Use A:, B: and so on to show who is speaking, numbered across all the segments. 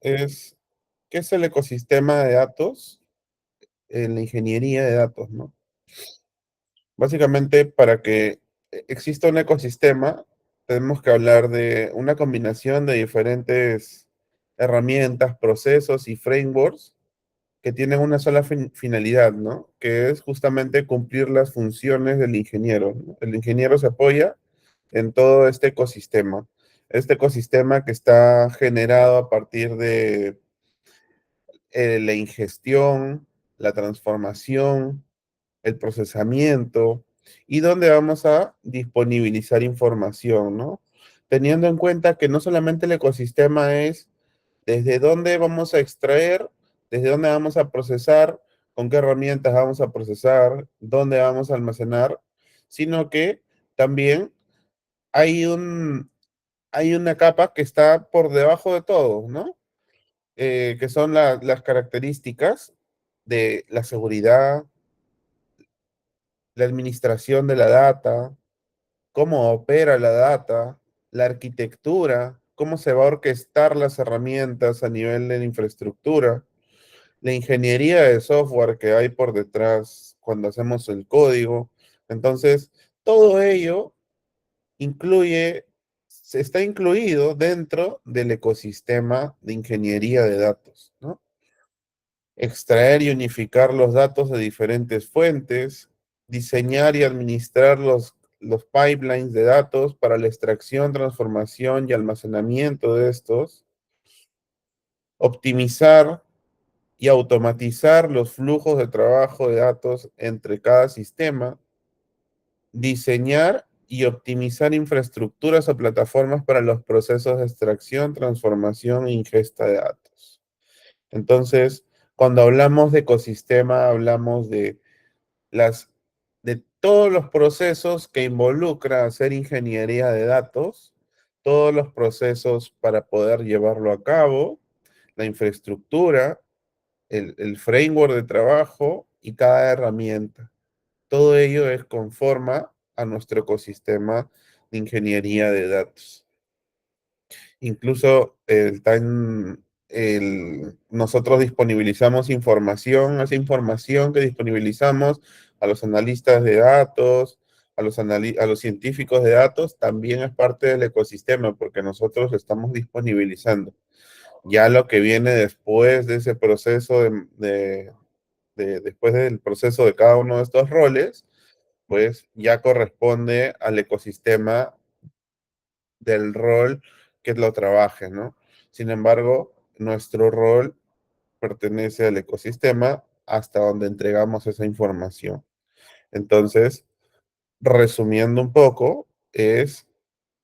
A: es qué es el ecosistema de datos en la ingeniería de datos, ¿no? Básicamente, para que exista un ecosistema, tenemos que hablar de una combinación de diferentes herramientas, procesos y frameworks que tienen una sola finalidad, ¿no? Que es justamente cumplir las funciones del ingeniero, ¿no? El ingeniero se apoya en todo este ecosistema que está generado a partir de la ingestión, la transformación, el procesamiento y donde vamos a disponibilizar información, ¿no? Teniendo en cuenta que no solamente el ecosistema es desde dónde vamos a extraer, desde dónde vamos a procesar, con qué herramientas vamos a procesar, dónde vamos a almacenar, sino que también hay hay una capa que está por debajo de todo, ¿no? Que son las características de la seguridad, la administración de la data, cómo opera la data, la arquitectura, cómo se va a orquestar las herramientas a nivel de la infraestructura, la ingeniería de software que hay por detrás cuando hacemos el código. Entonces, todo ello incluye, está incluido dentro del ecosistema de ingeniería de datos, ¿no? Extraer y unificar los datos de diferentes fuentes, diseñar y administrar los pipelines de datos para la extracción, transformación y almacenamiento de estos, optimizar y automatizar los flujos de trabajo de datos entre cada sistema, diseñar y optimizar infraestructuras o plataformas para los procesos de extracción, transformación e ingesta de datos. Entonces, cuando hablamos de ecosistema, hablamos las, de todos los procesos que involucra hacer ingeniería de datos, todos los procesos para poder llevarlo a cabo, la infraestructura, el framework de trabajo y cada herramienta. Todo ello es conforma a nuestro ecosistema de ingeniería de datos. Incluso nosotros disponibilizamos información, esa información que disponibilizamos a los analistas de datos, a los científicos de datos, también es parte del ecosistema porque nosotros lo estamos disponibilizando. Ya lo que viene después de ese proceso después del proceso de cada uno de estos roles, pues ya corresponde al ecosistema del rol que lo trabaje, ¿no? Sin embargo, nuestro rol pertenece al ecosistema hasta donde entregamos esa información. Entonces, resumiendo un poco, es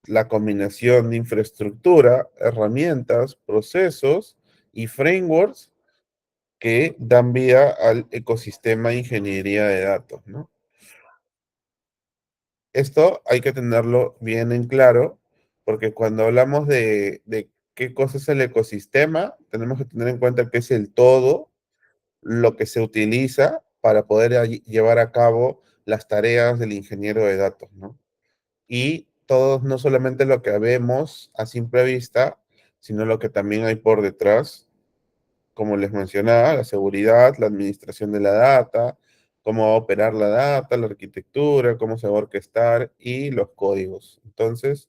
A: la combinación de infraestructura, herramientas, procesos y frameworks que dan vida al ecosistema de ingeniería de datos, ¿no? Esto hay que tenerlo bien en claro, porque cuando hablamos de qué cosa es el ecosistema, tenemos que tener en cuenta que es el todo lo que se utiliza para poder llevar a cabo las tareas del ingeniero de datos, ¿no? Y todos, no solamente lo que vemos a simple vista, sino lo que también hay por detrás, como les mencionaba, la seguridad, la administración de la data, cómo va a operar la data, la arquitectura, cómo se va a orquestar y los códigos. Entonces,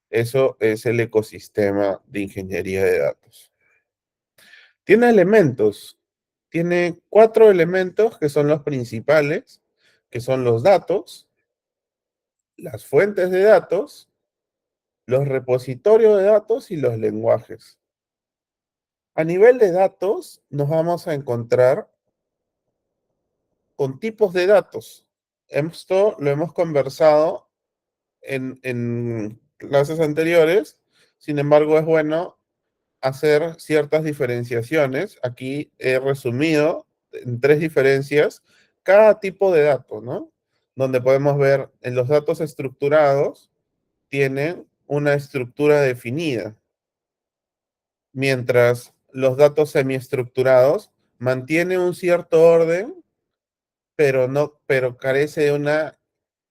A: eso es el ecosistema de ingeniería de datos. Tiene elementos, tiene 4 elementos que son los principales, que son los datos, las fuentes de datos, los repositorios de datos y los lenguajes. A nivel de datos, nos vamos a encontrar con tipos de datos. Esto lo hemos conversado en clases anteriores, sin embargo es bueno hacer ciertas diferenciaciones. Aquí he resumido en 3 diferencias cada tipo de dato, ¿no? Donde podemos ver en los datos estructurados tienen una estructura definida, mientras los datos semiestructurados mantienen un cierto orden, pero no, pero carece de una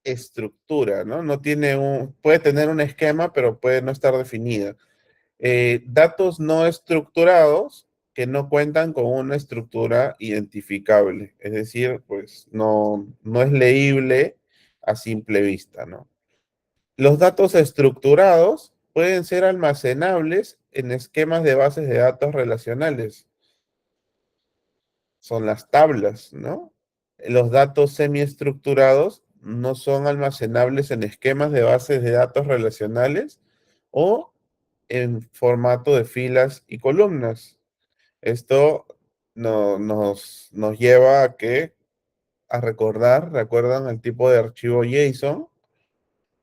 A: estructura, ¿no? No tiene puede tener un esquema, pero puede no estar definida. Datos no estructurados que no cuentan con una estructura identificable, es decir, pues no es leíble a simple vista, ¿no? Los datos estructurados pueden ser almacenables en esquemas de bases de datos relacionales, son las tablas, ¿no? Los datos semiestructurados no son almacenables en esquemas de bases de datos relacionales o en formato de filas y columnas. Esto nos lleva a recordar, ¿recuerdan el tipo de archivo JSON?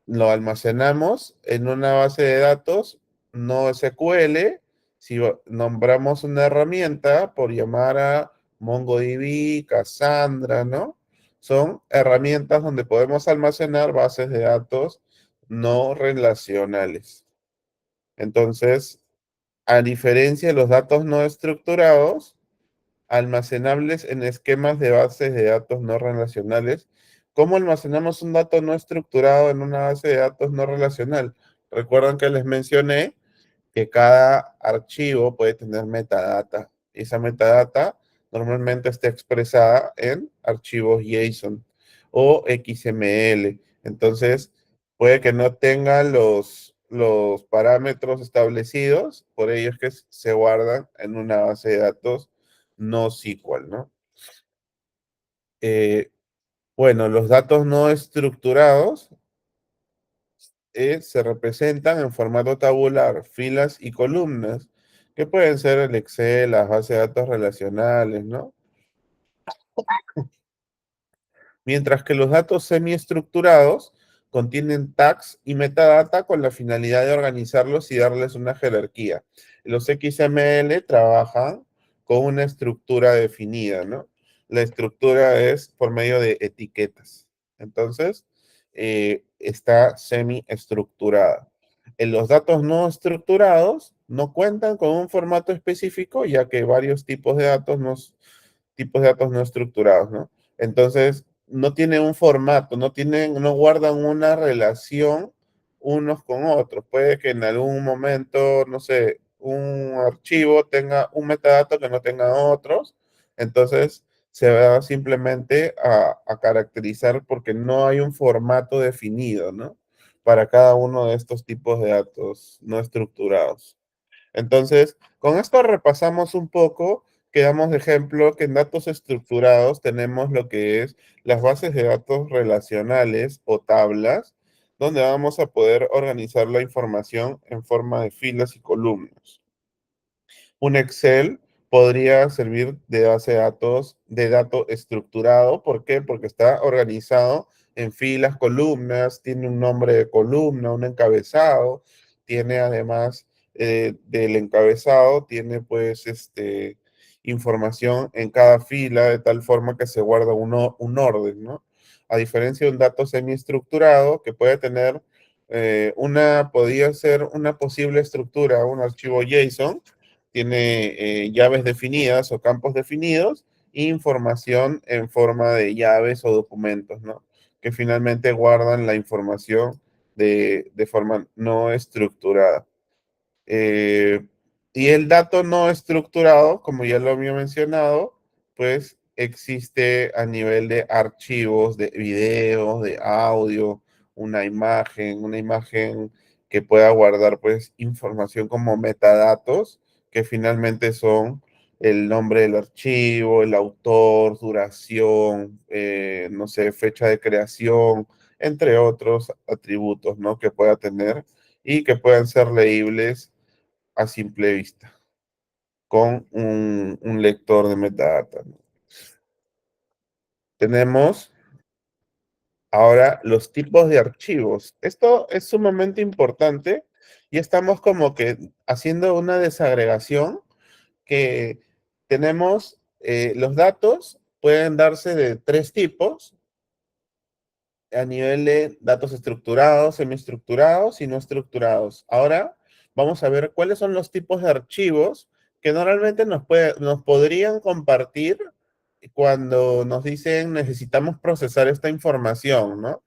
A: Lo almacenamos en una base de datos no SQL. Si nombramos una herramienta por llamar a MongoDB, Cassandra, ¿no? Son herramientas donde podemos almacenar bases de datos no relacionales. Entonces, a diferencia de los datos no estructurados, almacenables en esquemas de bases de datos no relacionales. ¿Cómo almacenamos un dato no estructurado en una base de datos no relacional? Recuerdan que les mencioné que cada archivo puede tener metadata. Esa metadata normalmente está expresada en archivos JSON o XML. Entonces, puede que no tenga los parámetros establecidos, por ello es que se guardan en una base de datos no SQL, ¿no? Eh, bueno, los datos no estructurados se representan en formato tabular, filas y columnas, que pueden ser el Excel, las bases de datos relacionales, ¿no? Mientras que los datos semiestructurados contienen tags y metadata con la finalidad de organizarlos y darles una jerarquía. Los XML trabajan con una estructura definida, ¿no? La estructura es por medio de etiquetas. Entonces, está semiestructurada. En los datos no estructurados no cuentan con un formato específico, ya que varios tipos de datos no estructurados, ¿no? Entonces, no tienen un formato, no guardan una relación unos con otros. Puede que en algún momento, no sé, un archivo tenga un metadato que no tenga otros, entonces se va simplemente a caracterizar porque no hay un formato definido, ¿no? Para cada uno de estos tipos de datos no estructurados. Entonces, con esto repasamos un poco, quedamos de ejemplo que en datos estructurados tenemos lo que es las bases de datos relacionales o tablas, donde vamos a poder organizar la información en forma de filas y columnas. Un Excel podría servir de base de dato estructurado. ¿Por qué? Porque está organizado en filas, columnas, tiene un nombre de columna, un encabezado, tiene además del encabezado, tiene pues información en cada fila de tal forma que se guarda un orden, ¿no? A diferencia de un dato semiestructurado que puede tener podría ser una posible estructura, un archivo JSON, tiene llaves definidas o campos definidos e información en forma de llaves o documentos, ¿no? Que finalmente guardan la información de forma no estructurada. Eh, y el dato no estructurado, como ya lo había mencionado, pues existe a nivel de archivos, de videos, de audio, una imagen que pueda guardar pues información como metadatos, que finalmente son el nombre del archivo, el autor, duración, no sé, fecha de creación, entre otros atributos, ¿no? Que pueda tener y que puedan ser leíbles a simple vista con un lector de metadata, ¿no? Tenemos ahora los tipos de archivos. Esto es sumamente importante y estamos como que haciendo una desagregación que tenemos los datos pueden darse de tres tipos a nivel de datos estructurados, semiestructurados y no estructurados. Ahora vamos a ver cuáles son los tipos de archivos que normalmente nos podrían compartir cuando nos dicen necesitamos procesar esta información, ¿no?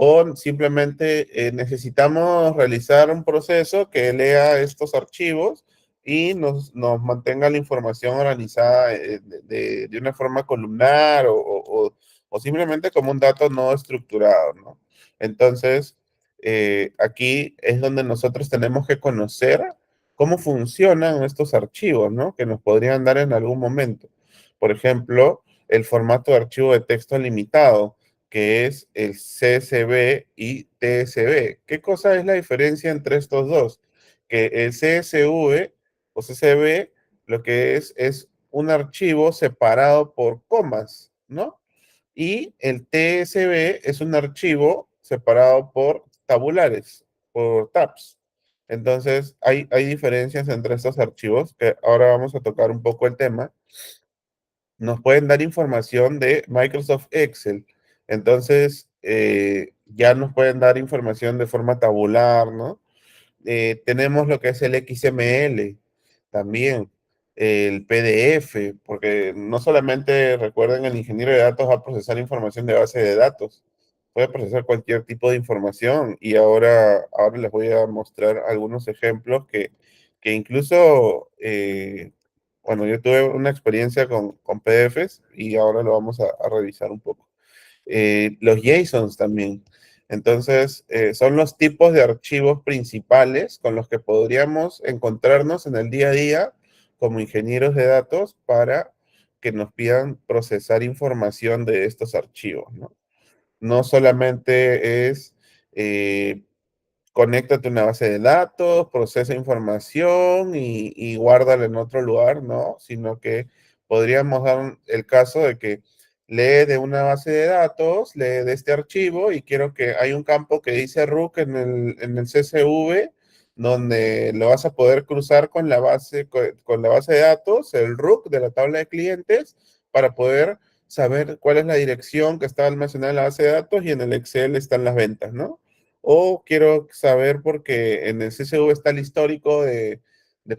A: o simplemente necesitamos realizar un proceso que lea estos archivos y nos mantenga la información organizada de una forma columnar o simplemente como un dato no estructurado, ¿no? Entonces, aquí es donde nosotros tenemos que conocer cómo funcionan estos archivos, ¿no? Que nos podrían dar en algún momento. Por ejemplo, el formato de archivo de texto limitado, que es el CSV y TSV. ¿Qué cosa es la diferencia entre estos dos? Que el CSV o CSV lo que es un archivo separado por comas, ¿no? Y el TSV es un archivo separado por tabulares, por tabs. Entonces, hay diferencias entre estos archivos, que ahora vamos a tocar un poco el tema. Nos pueden dar información de Microsoft Excel. Entonces, ya nos pueden dar información de forma tabular, ¿no? Tenemos lo que es el XML también, el PDF, porque no solamente recuerden el ingeniero de datos va a procesar información de base de datos, puede procesar cualquier tipo de información y ahora les voy a mostrar algunos ejemplos que incluso, bueno, yo tuve una experiencia con PDFs y ahora lo vamos a revisar un poco. Los JSONs también. Entonces, son los tipos de archivos principales con los que podríamos encontrarnos en el día a día como ingenieros de datos para que nos pidan procesar información de estos archivos, ¿no? No solamente es conéctate a una base de datos, procesa información y guárdala en otro lugar, ¿no? Sino que podríamos dar el caso de que lee de una base de datos, lee de este archivo y quiero que hay un campo que dice RUC en el CSV, donde lo vas a poder cruzar con con la base de datos, el RUC de la tabla de clientes, para poder saber cuál es la dirección que está almacenada en la base de datos y en el Excel están las ventas, ¿no? O quiero saber porque en el CSV está el histórico de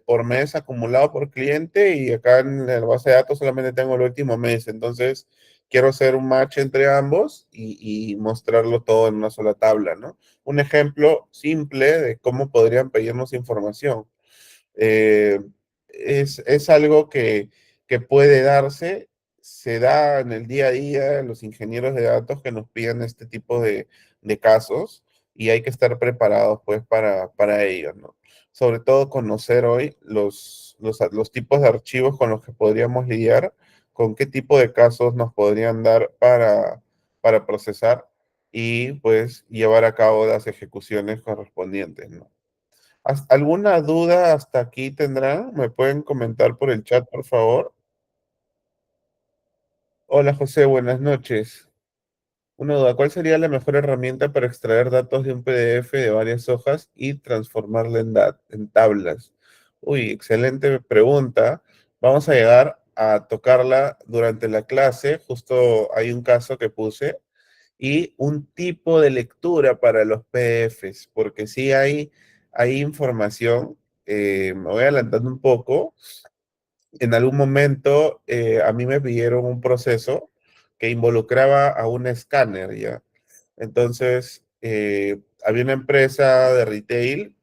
A: por mes acumulado por cliente y acá en la base de datos solamente tengo el último mes. Entonces, quiero hacer un match entre ambos y mostrarlo todo en una sola tabla, ¿no? Un ejemplo simple de cómo podrían pedirnos información. Eh, es algo que puede darse, se da en el día a día, los ingenieros de datos que nos piden este tipo de casos y hay que estar preparados pues para ello, ¿no? Sobre todo conocer hoy los tipos de archivos con los que podríamos lidiar, con qué tipo de casos nos podrían dar para procesar y pues llevar a cabo las ejecuciones correspondientes, ¿no? ¿Alguna duda hasta aquí tendrán? ¿Me pueden comentar por el chat, por favor? Hola José, buenas noches. Una duda, ¿cuál sería la mejor herramienta para extraer datos de un PDF de varias hojas y transformarla en tablas? Uy, excelente pregunta. Vamos a llegar a tocarla durante la clase. Justo hay un caso que puse y un tipo de lectura para los PDFs, porque sí hay información. Me voy adelantando un poco. En algún momento a mí me pidieron un proceso que involucraba a un escáner, ¿ya? Entonces, había una empresa de retail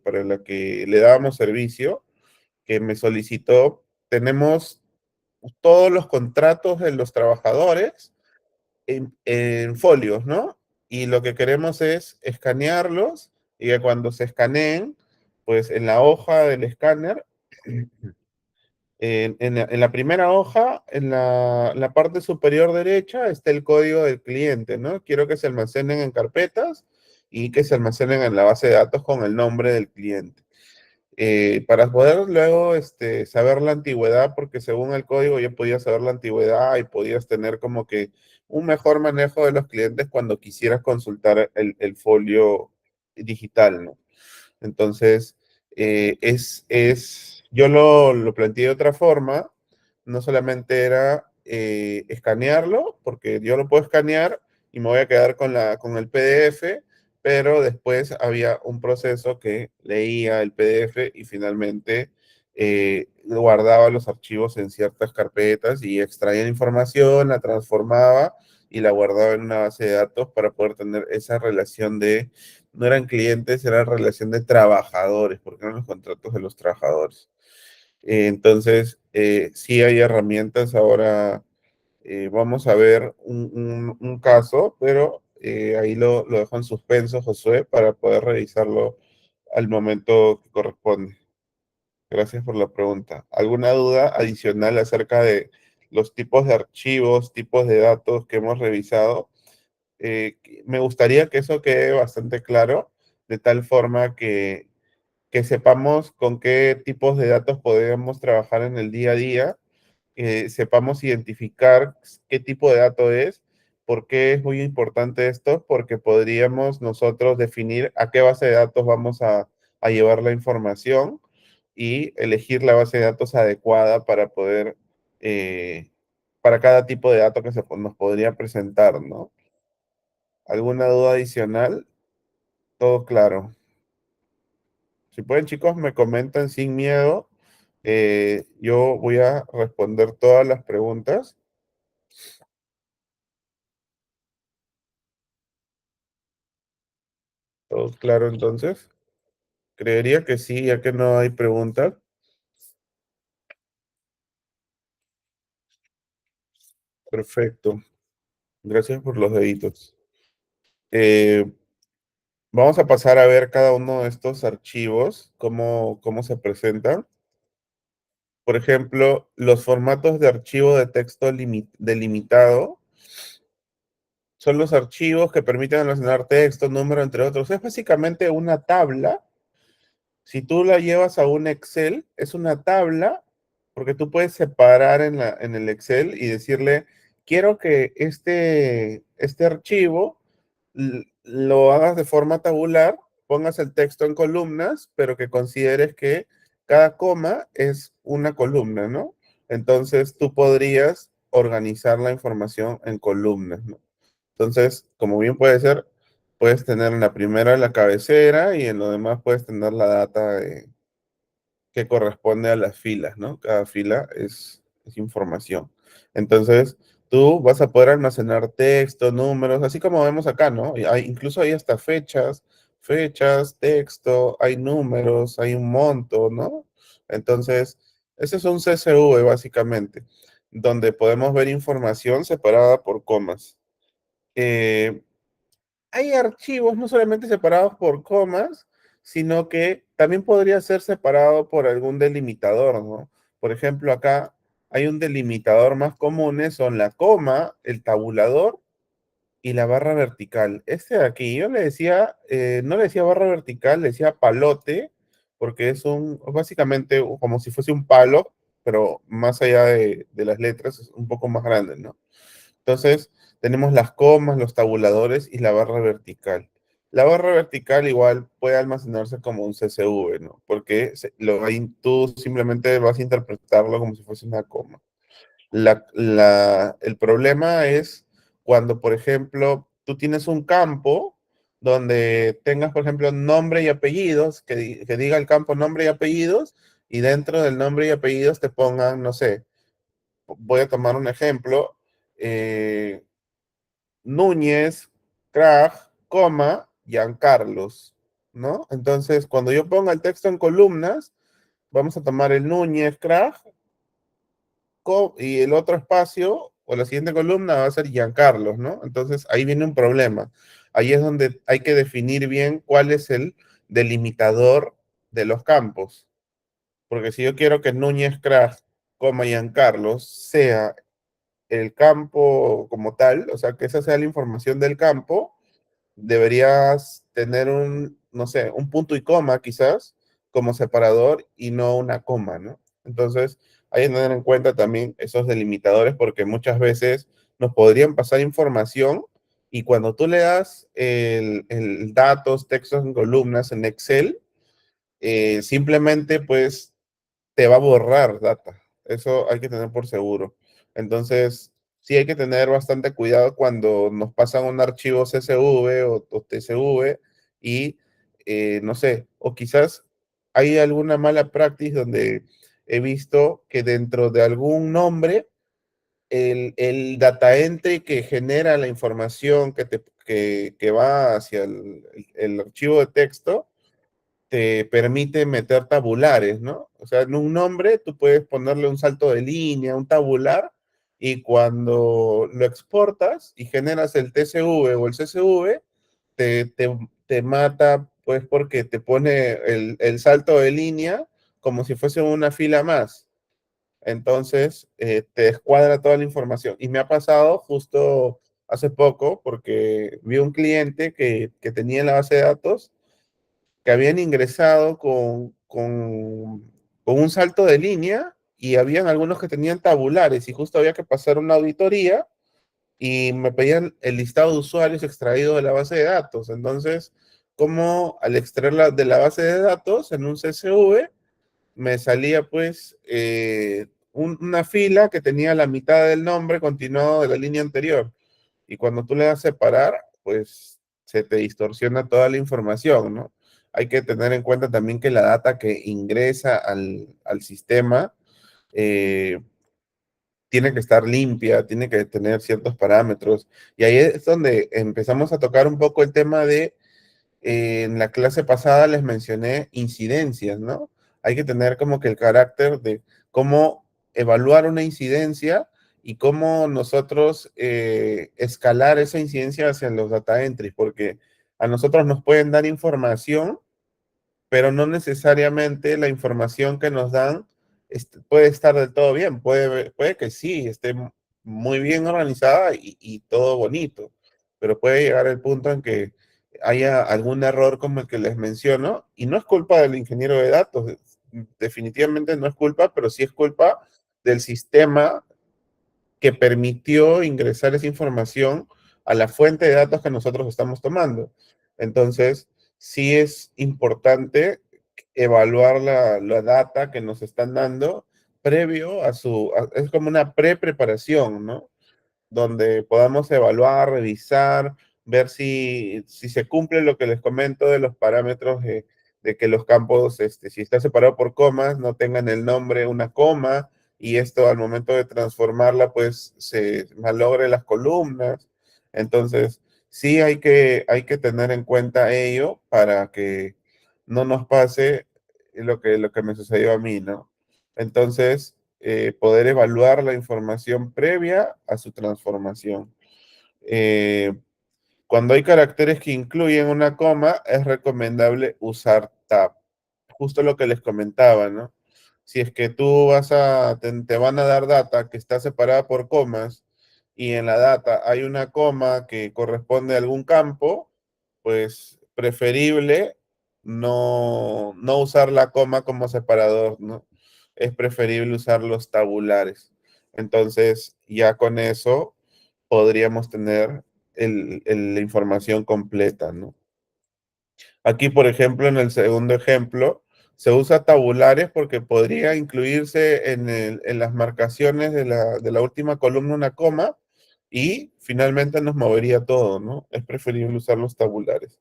A: para la que le dábamos servicio, que me solicitó, tenemos todos los contratos de los trabajadores en folios, ¿no? Y lo que queremos es escanearlos y que cuando se escaneen, pues en la hoja del escáner, en la primera hoja, en la parte superior derecha, está el código del cliente, ¿no? Quiero que se almacenen en carpetas y que se almacenen en la base de datos con el nombre del cliente. Para poder luego saber la antigüedad, porque según el código ya podías saber la antigüedad y podías tener como que un mejor manejo de los clientes cuando quisieras consultar el folio digital, ¿no? Entonces, yo lo planteé de otra forma, no solamente era escanearlo, porque yo lo puedo escanear y me voy a quedar con el PDF, pero después había un proceso que leía el PDF y finalmente guardaba los archivos en ciertas carpetas y extraía la información, la transformaba y la guardaba en una base de datos para poder tener esa relación de, no eran clientes, era relación de trabajadores, porque eran los contratos de los trabajadores. Entonces, sí hay herramientas ahora. Vamos a ver un caso, pero ahí lo dejo en suspenso, Josué, para poder revisarlo al momento que corresponde. Gracias por la pregunta. ¿Alguna duda adicional acerca de los tipos de archivos, tipos de datos que hemos revisado? Me gustaría que eso quede bastante claro, de tal forma que sepamos con qué tipos de datos podemos trabajar en el día a día, sepamos identificar qué tipo de dato es. ¿Por qué es muy importante esto? Porque podríamos nosotros definir a qué base de datos vamos a llevar la información y elegir la base de datos adecuada para poder, para cada tipo de dato que nos podría presentar, ¿no? ¿Alguna duda adicional? Todo claro. Si pueden, chicos, me comentan sin miedo. Yo voy a responder todas las preguntas. ¿Todo claro entonces? Creería que sí, ya que no hay preguntas. Perfecto. Gracias por los deditos. Eh, Vamos a pasar a ver cada uno de estos archivos, cómo se presentan. Por ejemplo, los formatos de archivo de texto delimitado son los archivos que permiten almacenar texto, número, entre otros. Es básicamente una tabla. Si tú la llevas a un Excel, es una tabla, porque tú puedes separar en el Excel y decirle, quiero que este archivo lo hagas de forma tabular, pongas el texto en columnas, pero que consideres que cada coma es una columna, ¿no? Entonces tú podrías organizar la información en columnas, ¿no? Entonces, como bien puede ser, puedes tener en la primera la cabecera y en lo demás puedes tener la data que corresponde a las filas, ¿no? Cada fila es información. Entonces, tú vas a poder almacenar texto, números, así como vemos acá, ¿no? Incluso hay hasta fechas, texto, hay números, hay un monto, ¿no? Entonces, ese es un CSV básicamente, donde podemos ver información separada por comas. Eh, Hay archivos no solamente separados por comas, sino que también podría ser separado por algún delimitador, ¿no? Por ejemplo, acá hay un delimitador más común, son la coma, el tabulador y la barra vertical. Este de aquí, yo le decía, no le decía barra vertical, le decía palote, porque es básicamente como si fuese un palo, pero más allá de las letras, es un poco más grande, ¿no? Entonces, tenemos las comas, los tabuladores y la barra vertical. La barra vertical igual puede almacenarse como un CSV, ¿no? Porque tú simplemente vas a interpretarlo como si fuese una coma. El problema es cuando, por ejemplo, tú tienes un campo donde tengas, por ejemplo, nombre y apellidos, que diga el campo nombre y apellidos, y dentro del nombre y apellidos te pongan, no sé, voy a tomar un ejemplo, eh, Núñez, Krag, coma, Giancarlos, ¿no? Entonces, cuando yo ponga el texto en columnas, vamos a tomar el Núñez, Krag, y el otro espacio o la siguiente columna va a ser Giancarlos, ¿no? Entonces, ahí viene un problema. Ahí es donde hay que definir bien cuál es el delimitador de los campos. Porque si yo quiero que Núñez, Krag, coma, Giancarlos sea el campo como tal, o sea, que esa sea la información del campo, deberías tener no sé, un punto y coma quizás como separador y no una coma, ¿no? Entonces, hay que tener en cuenta también esos delimitadores porque muchas veces nos podrían pasar información y cuando tú le das el datos, textos en columnas en Excel, simplemente pues te va a borrar data. Eso hay que tener por seguro. Entonces, sí hay que tener bastante cuidado cuando nos pasan un archivo CSV o TSV y no sé, o quizás hay alguna mala praxis donde he visto que dentro de algún nombre el data entry que genera la información que va hacia el archivo de texto te permite meter tabulares, ¿no? O sea, en un nombre tú puedes ponerle un salto de línea, un tabular, y cuando lo exportas y generas el TCV o el CSV, te, te, te mata, pues porque te pone el salto de línea como si fuese una fila más. Entonces, te descuadra toda la información. Y me ha pasado justo hace poco porque vi un cliente que tenía en la base de datos que habían ingresado con un salto de línea y habían algunos que tenían tabulares y justo había que pasar una auditoría y me pedían el listado de usuarios extraído de la base de datos. Entonces, como al extraerla de la base de datos en un CSV, me salía pues una fila que tenía la mitad del nombre continuado de la línea anterior. Y cuando tú le das separar, pues se te distorsiona toda la información, ¿no? Hay que tener en cuenta también que la data que ingresa al sistema eh, tiene que estar limpia, tiene que tener ciertos parámetros. Y ahí es donde empezamos a tocar un poco el tema de en la clase pasada les mencioné incidencias, ¿no? Hay que tener como que el carácter de cómo evaluar una incidencia y cómo nosotros escalar esa incidencia hacia los data entries, porque a nosotros nos pueden dar información pero no necesariamente la información que nos dan puede estar del todo bien. Puede que sí, esté muy bien organizada y todo bonito, pero puede llegar el punto en que haya algún error como el que les menciono, y no es culpa del ingeniero de datos, definitivamente no es culpa, pero sí es culpa del sistema que permitió ingresar esa información a la fuente de datos que nosotros estamos tomando. Entonces, sí es importante evaluar la data que nos están dando previo es como una pre-preparación, ¿no? Donde podamos evaluar, revisar, ver si se cumple lo que les comento de los parámetros de que los campos, si está separado por comas, no tengan el nombre una coma, y esto al momento de transformarla, pues se malogre las columnas. Entonces, sí hay que tener en cuenta ello para que no nos pase lo que me sucedió a mí, ¿no? Entonces, poder evaluar la información previa a su transformación. Eh, Cuando hay caracteres que incluyen una coma, es recomendable usar tab. Justo lo que les comentaba, ¿no? Si es que te van a dar data que está separada por comas y en la data hay una coma que corresponde a algún campo, pues preferible no usar la coma como separador, ¿no? Es preferible usar los tabulares. Entonces, ya con eso podríamos tener la información completa, ¿no? Aquí, por ejemplo, en el segundo ejemplo, se usa tabulares porque podría incluirse en las marcaciones de la última columna una coma y finalmente nos movería todo, ¿no? Es preferible usar los tabulares.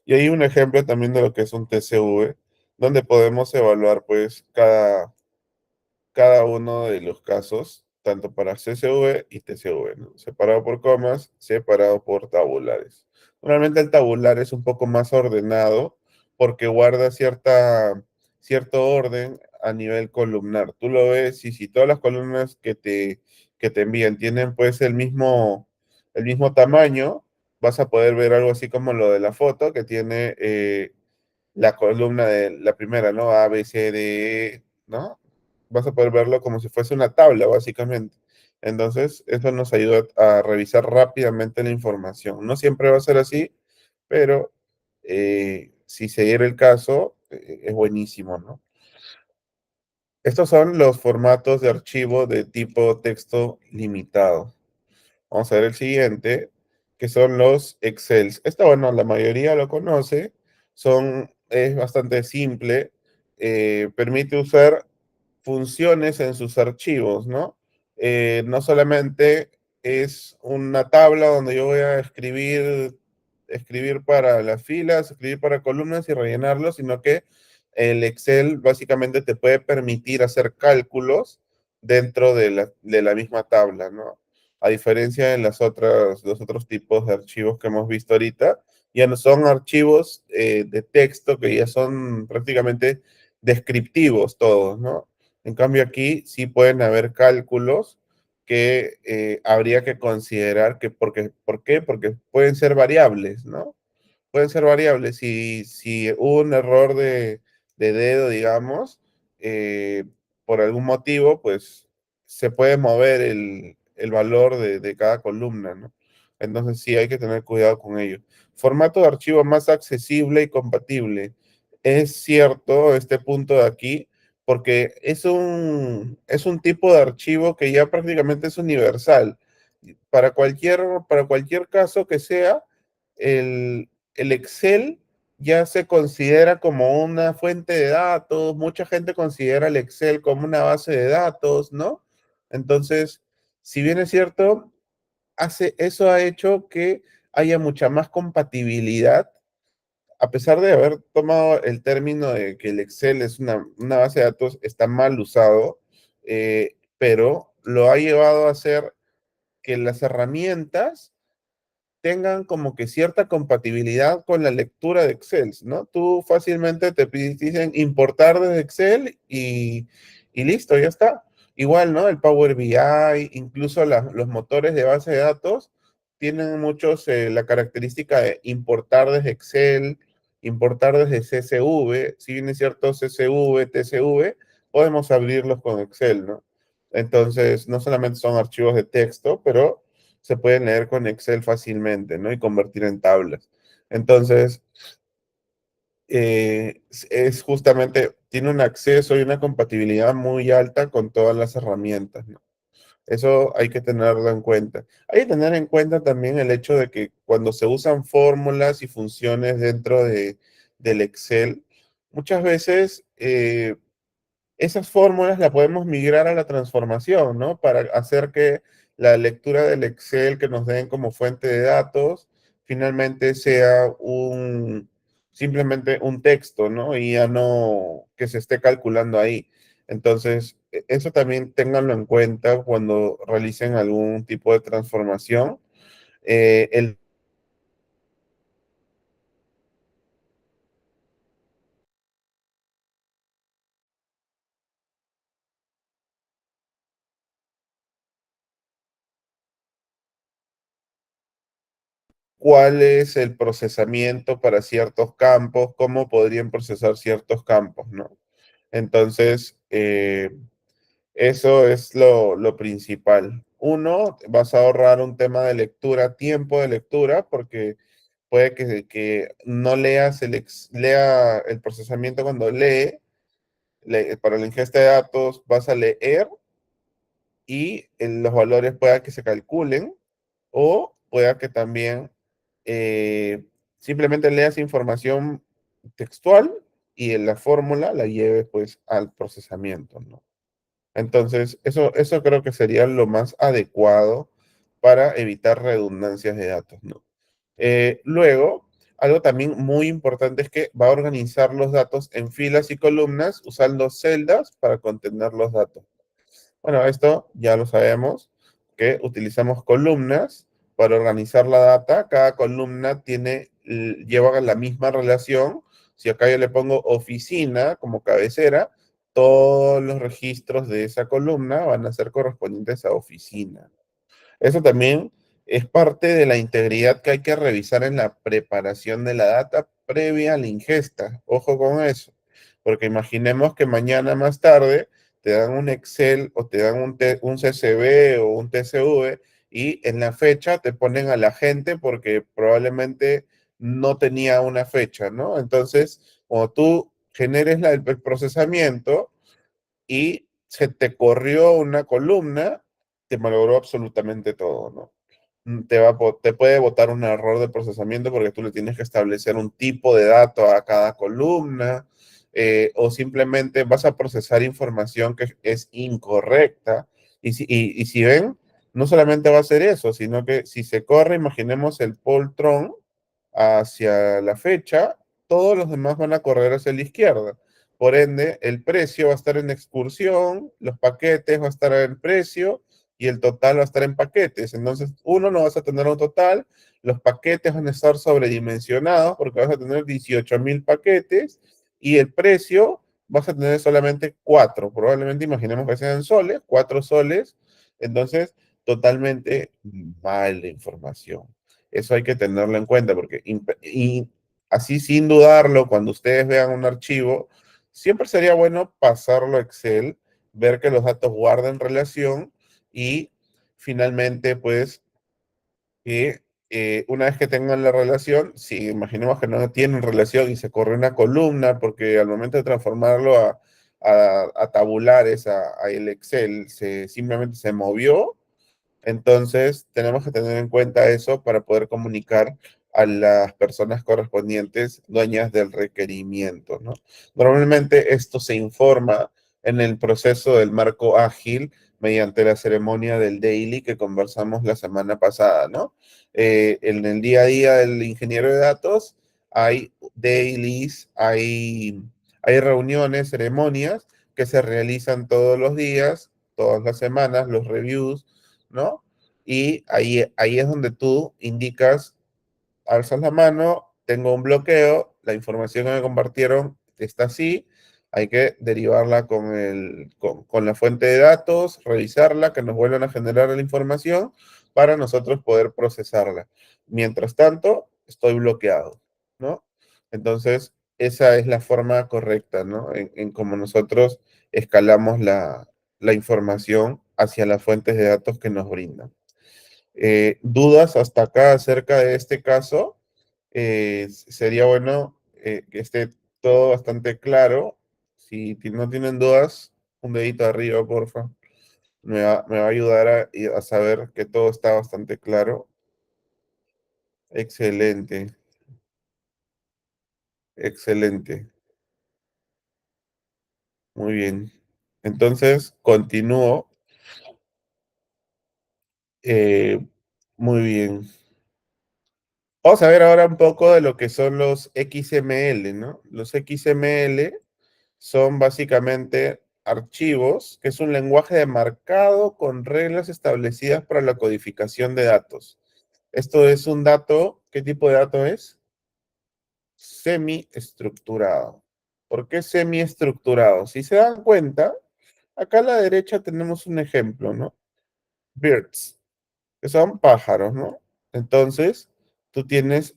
A: Y hay un ejemplo también de lo que es un TCV, donde podemos evaluar pues cada uno de los casos, tanto para CSV y TCV, ¿no? Separado por comas, separado por tabulares. Normalmente el tabular es un poco más ordenado porque guarda cierto orden a nivel columnar. Tú lo ves y si todas las columnas que te envían tienen pues el mismo tamaño, vas a poder ver algo así como lo de la foto que tiene la columna de la primera, ¿no? A, B, C, D, E, ¿no? Vas a poder verlo como si fuese una tabla, básicamente. Entonces, eso nos ayuda a revisar rápidamente la información. No siempre va a ser así, pero si se diera el caso, es buenísimo, ¿no? Estos son los formatos de archivo de tipo texto limitado. Vamos a ver el siguiente, que son los Excels. Esta, bueno, la mayoría lo conoce, es bastante simple, permite usar funciones en sus archivos, ¿no? No solamente es una tabla donde yo voy a escribir para las filas, escribir para columnas y rellenarlo, sino que el Excel básicamente te puede permitir hacer cálculos dentro de la misma tabla, ¿no? A diferencia de los otros tipos de archivos que hemos visto ahorita, ya no son archivos de texto que ya son prácticamente descriptivos todos, ¿no? En cambio aquí sí pueden haber cálculos que habría que considerar ¿por qué? Porque pueden ser variables, ¿no? Pueden ser variables. Si hubo un error de dedo, digamos, eh, por algún motivo, pues se puede mover el valor de cada columna, ¿no? Entonces sí hay que tener cuidado con ello. Formato de archivo más accesible y compatible. Es cierto este punto de aquí, porque es un tipo de archivo que ya prácticamente es universal. Para cualquier caso que sea, el Excel ya se considera como una fuente de datos, mucha gente considera el Excel como una base de datos, ¿no? Entonces, si bien es cierto, eso ha hecho que haya mucha más compatibilidad, a pesar de haber tomado el término de que el Excel es una base de datos, está mal usado, pero lo ha llevado a hacer que las herramientas tengan como que cierta compatibilidad con la lectura de Excel, ¿no? Tú fácilmente dicen importar desde Excel y listo, ya está. Igual, ¿no? El Power BI, incluso los motores de base de datos, tienen muchos la característica de importar desde Excel, importar desde CSV. Si bien es cierto CSV, TSV, podemos abrirlos con Excel, ¿no? Entonces, no solamente son archivos de texto, pero se pueden leer con Excel fácilmente, ¿no? Y convertir en tablas. Entonces, es justamente, tiene un acceso y una compatibilidad muy alta con todas las herramientas, ¿no? Eso hay que tenerlo en cuenta. Hay que tener en cuenta también el hecho de que cuando se usan fórmulas y funciones dentro del Excel, muchas veces esas fórmulas la podemos migrar a la transformación, ¿no? Para hacer que la lectura del Excel que nos den como fuente de datos finalmente sea simplemente un texto, ¿no? Y ya no que se esté calculando ahí. Entonces, eso también ténganlo en cuenta cuando realicen algún tipo de transformación. El cuál es el procesamiento para ciertos campos, cómo podrían procesar ciertos campos, ¿no? Entonces, eso es lo principal. Uno, vas a ahorrar un tema de lectura, tiempo de lectura, porque puede que no lea el procesamiento cuando para la ingesta de datos vas a leer y los valores pueda que se calculen o pueda que también eh, simplemente leas información textual y en la fórmula la lleves pues al procesamiento, ¿no? Entonces, eso creo que sería lo más adecuado para evitar redundancias de datos, ¿no? Luego, algo también muy importante es que va a organizar los datos en filas y columnas usando celdas para contener los datos. Bueno, esto ya lo sabemos, que utilizamos columnas para organizar la data. Cada columna lleva la misma relación. Si acá yo le pongo oficina como cabecera, todos los registros de esa columna van a ser correspondientes a oficina. Eso también es parte de la integridad que hay que revisar en la preparación de la data previa a la ingesta. Ojo con eso, porque imaginemos que mañana más tarde te dan un Excel o te dan un CSV o un TSV y en la fecha te ponen a la gente porque probablemente no tenía una fecha, ¿no? Entonces, cuando tú generes el procesamiento, y se te corrió una columna, te malogró absolutamente todo, ¿no? Te puede botar un error de procesamiento porque tú le tienes que establecer un tipo de dato a cada columna, o simplemente vas a procesar información que es incorrecta. Y si ven, no solamente va a ser eso, sino que si se corre, imaginemos el poltron hacia la fecha, todos los demás van a correr hacia la izquierda. Por ende, el precio va a estar en excursión, los paquetes va a estar en precio y el total va a estar en paquetes. Entonces, uno, no vas a tener un total, los paquetes van a estar sobredimensionados porque vas a tener 18.000 paquetes y el precio vas a tener solamente 4. Probablemente imaginemos que sean soles, 4 soles. Entonces, totalmente mal la información. Eso hay que tenerlo en cuenta porque y así sin dudarlo, cuando ustedes vean un archivo, siempre sería bueno pasarlo a Excel, ver que los datos guarden relación y finalmente, pues, que una vez que tengan la relación, si imaginemos que no tienen relación y se corre una columna, porque al momento de transformarlo a tabulares, a el Excel, simplemente se movió, entonces, tenemos que tener en cuenta eso para poder comunicar a las personas correspondientes dueñas del requerimiento, ¿no? Normalmente esto se informa en el proceso del marco ágil mediante la ceremonia del daily que conversamos la semana pasada, ¿no? En el día a día del ingeniero de datos hay dailies, hay reuniones, ceremonias que se realizan todos los días, todas las semanas, los reviews, ¿no? Y ahí es donde tú indicas, alzas la mano, tengo un bloqueo, la información que me compartieron está así, hay que derivarla con la fuente de datos, revisarla, que nos vuelvan a generar la información para nosotros poder procesarla. Mientras tanto, estoy bloqueado, ¿no? Entonces, esa es la forma correcta, ¿no? En cómo nosotros escalamos la información hacia las fuentes de datos que nos brindan. ¿Dudas hasta acá acerca de este caso? Sería bueno que esté todo bastante claro. Si no tienen dudas, un dedito arriba, porfa. Me va a ayudar a saber que todo está bastante claro. Excelente, excelente. Muy bien. Entonces, continúo. Eh, Muy bien. Vamos a ver ahora un poco de lo que son los XML, ¿no? Los XML son básicamente archivos, que es un lenguaje de marcado con reglas establecidas para la codificación de datos. Esto es un dato, ¿qué tipo de dato es? Semiestructurado. ¿Por qué semiestructurado? Si se dan cuenta, acá a la derecha tenemos un ejemplo, ¿no? Birds, que son pájaros, ¿no? Entonces, tú tienes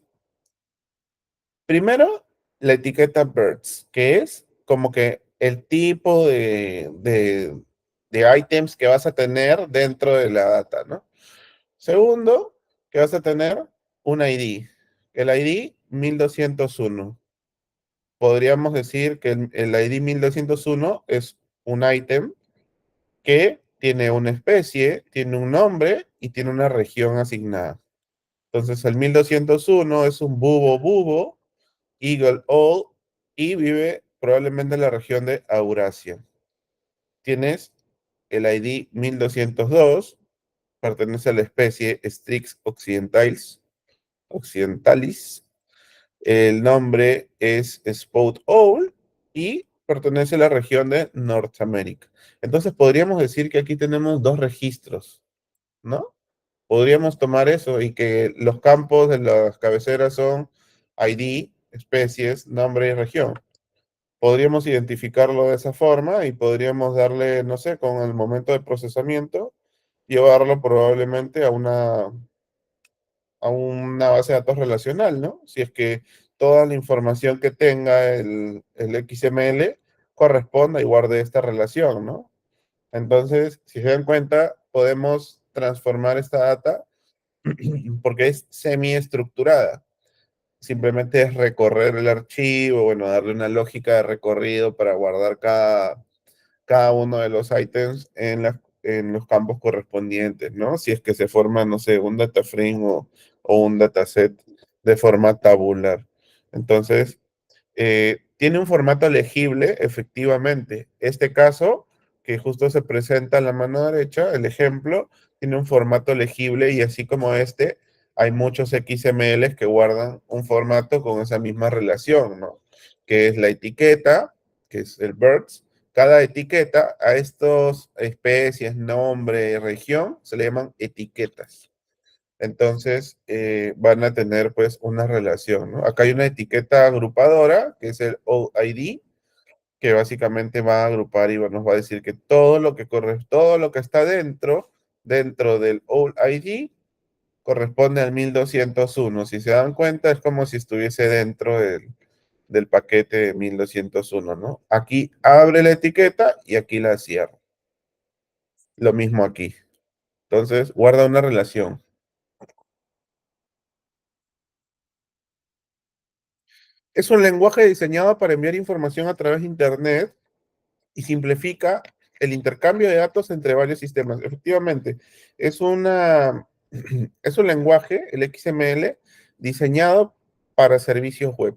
A: primero, la etiqueta birds, que es como que el tipo de items que vas a tener dentro de la data, ¿no? Segundo, que vas a tener un ID. El ID 1201. Podríamos decir que el ID 1201 es un item que tiene una especie, tiene un nombre y tiene una región asignada. Entonces, el 1201 es un bubo bubo Eagle Owl y vive probablemente en la región de Eurasia. Tienes el ID 1202, pertenece a la especie Strix occidentalis. El nombre es Spot Owl y pertenece a la región de Norteamérica. Entonces podríamos decir que aquí tenemos dos registros, ¿no? Podríamos tomar eso y que los campos de las cabeceras son ID, especies, nombre y región. Podríamos identificarlo de esa forma y podríamos darle, no sé, con el momento de procesamiento, llevarlo probablemente a una base de datos relacional, ¿no? Si es que toda la información que tenga el XML corresponda y guarde esta relación, ¿no? Entonces, si se dan cuenta, podemos transformar esta data porque es semiestructurada. Simplemente es recorrer el archivo, bueno, darle una lógica de recorrido para guardar cada uno de los ítems en los campos correspondientes, ¿no? Si es que se forma, no sé, un data frame o un dataset de forma tabular. Entonces, tiene un formato legible, efectivamente. Este caso, que justo se presenta en la mano derecha, el ejemplo, tiene un formato legible y así como este, hay muchos XMLs que guardan un formato con esa misma relación, ¿no? Que es la etiqueta, que es el BERTS, cada etiqueta a estas especies, nombre, región, se le llaman etiquetas. Entonces, van a tener pues una relación, ¿no? Acá hay una etiqueta agrupadora, que es el OID, que básicamente va a agrupar y nos va a decir que todo lo que todo lo que está dentro del OID, corresponde al 1201. Si se dan cuenta, es como si estuviese dentro del paquete de 1201, ¿no? Aquí abre la etiqueta y aquí la cierra. Lo mismo aquí. Entonces, guarda una relación. Es un lenguaje diseñado para enviar información a través de Internet y simplifica el intercambio de datos entre varios sistemas. Efectivamente, es es un lenguaje, el XML, diseñado para servicios web.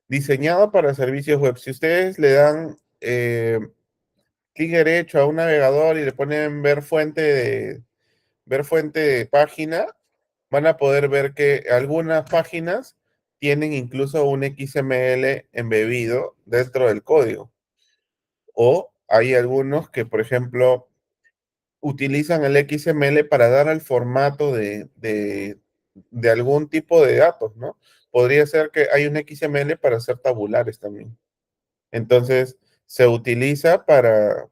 A: Diseñado para servicios web. Si ustedes le dan clic derecho a un navegador y le ponen ver fuente de página, van a poder ver que algunas páginas tienen incluso un XML embebido dentro del código. O hay algunos que, por ejemplo, utilizan el XML para dar al formato de algún tipo de datos, ¿no? Podría ser que hay un XML para hacer tabulares también. Entonces, se utiliza para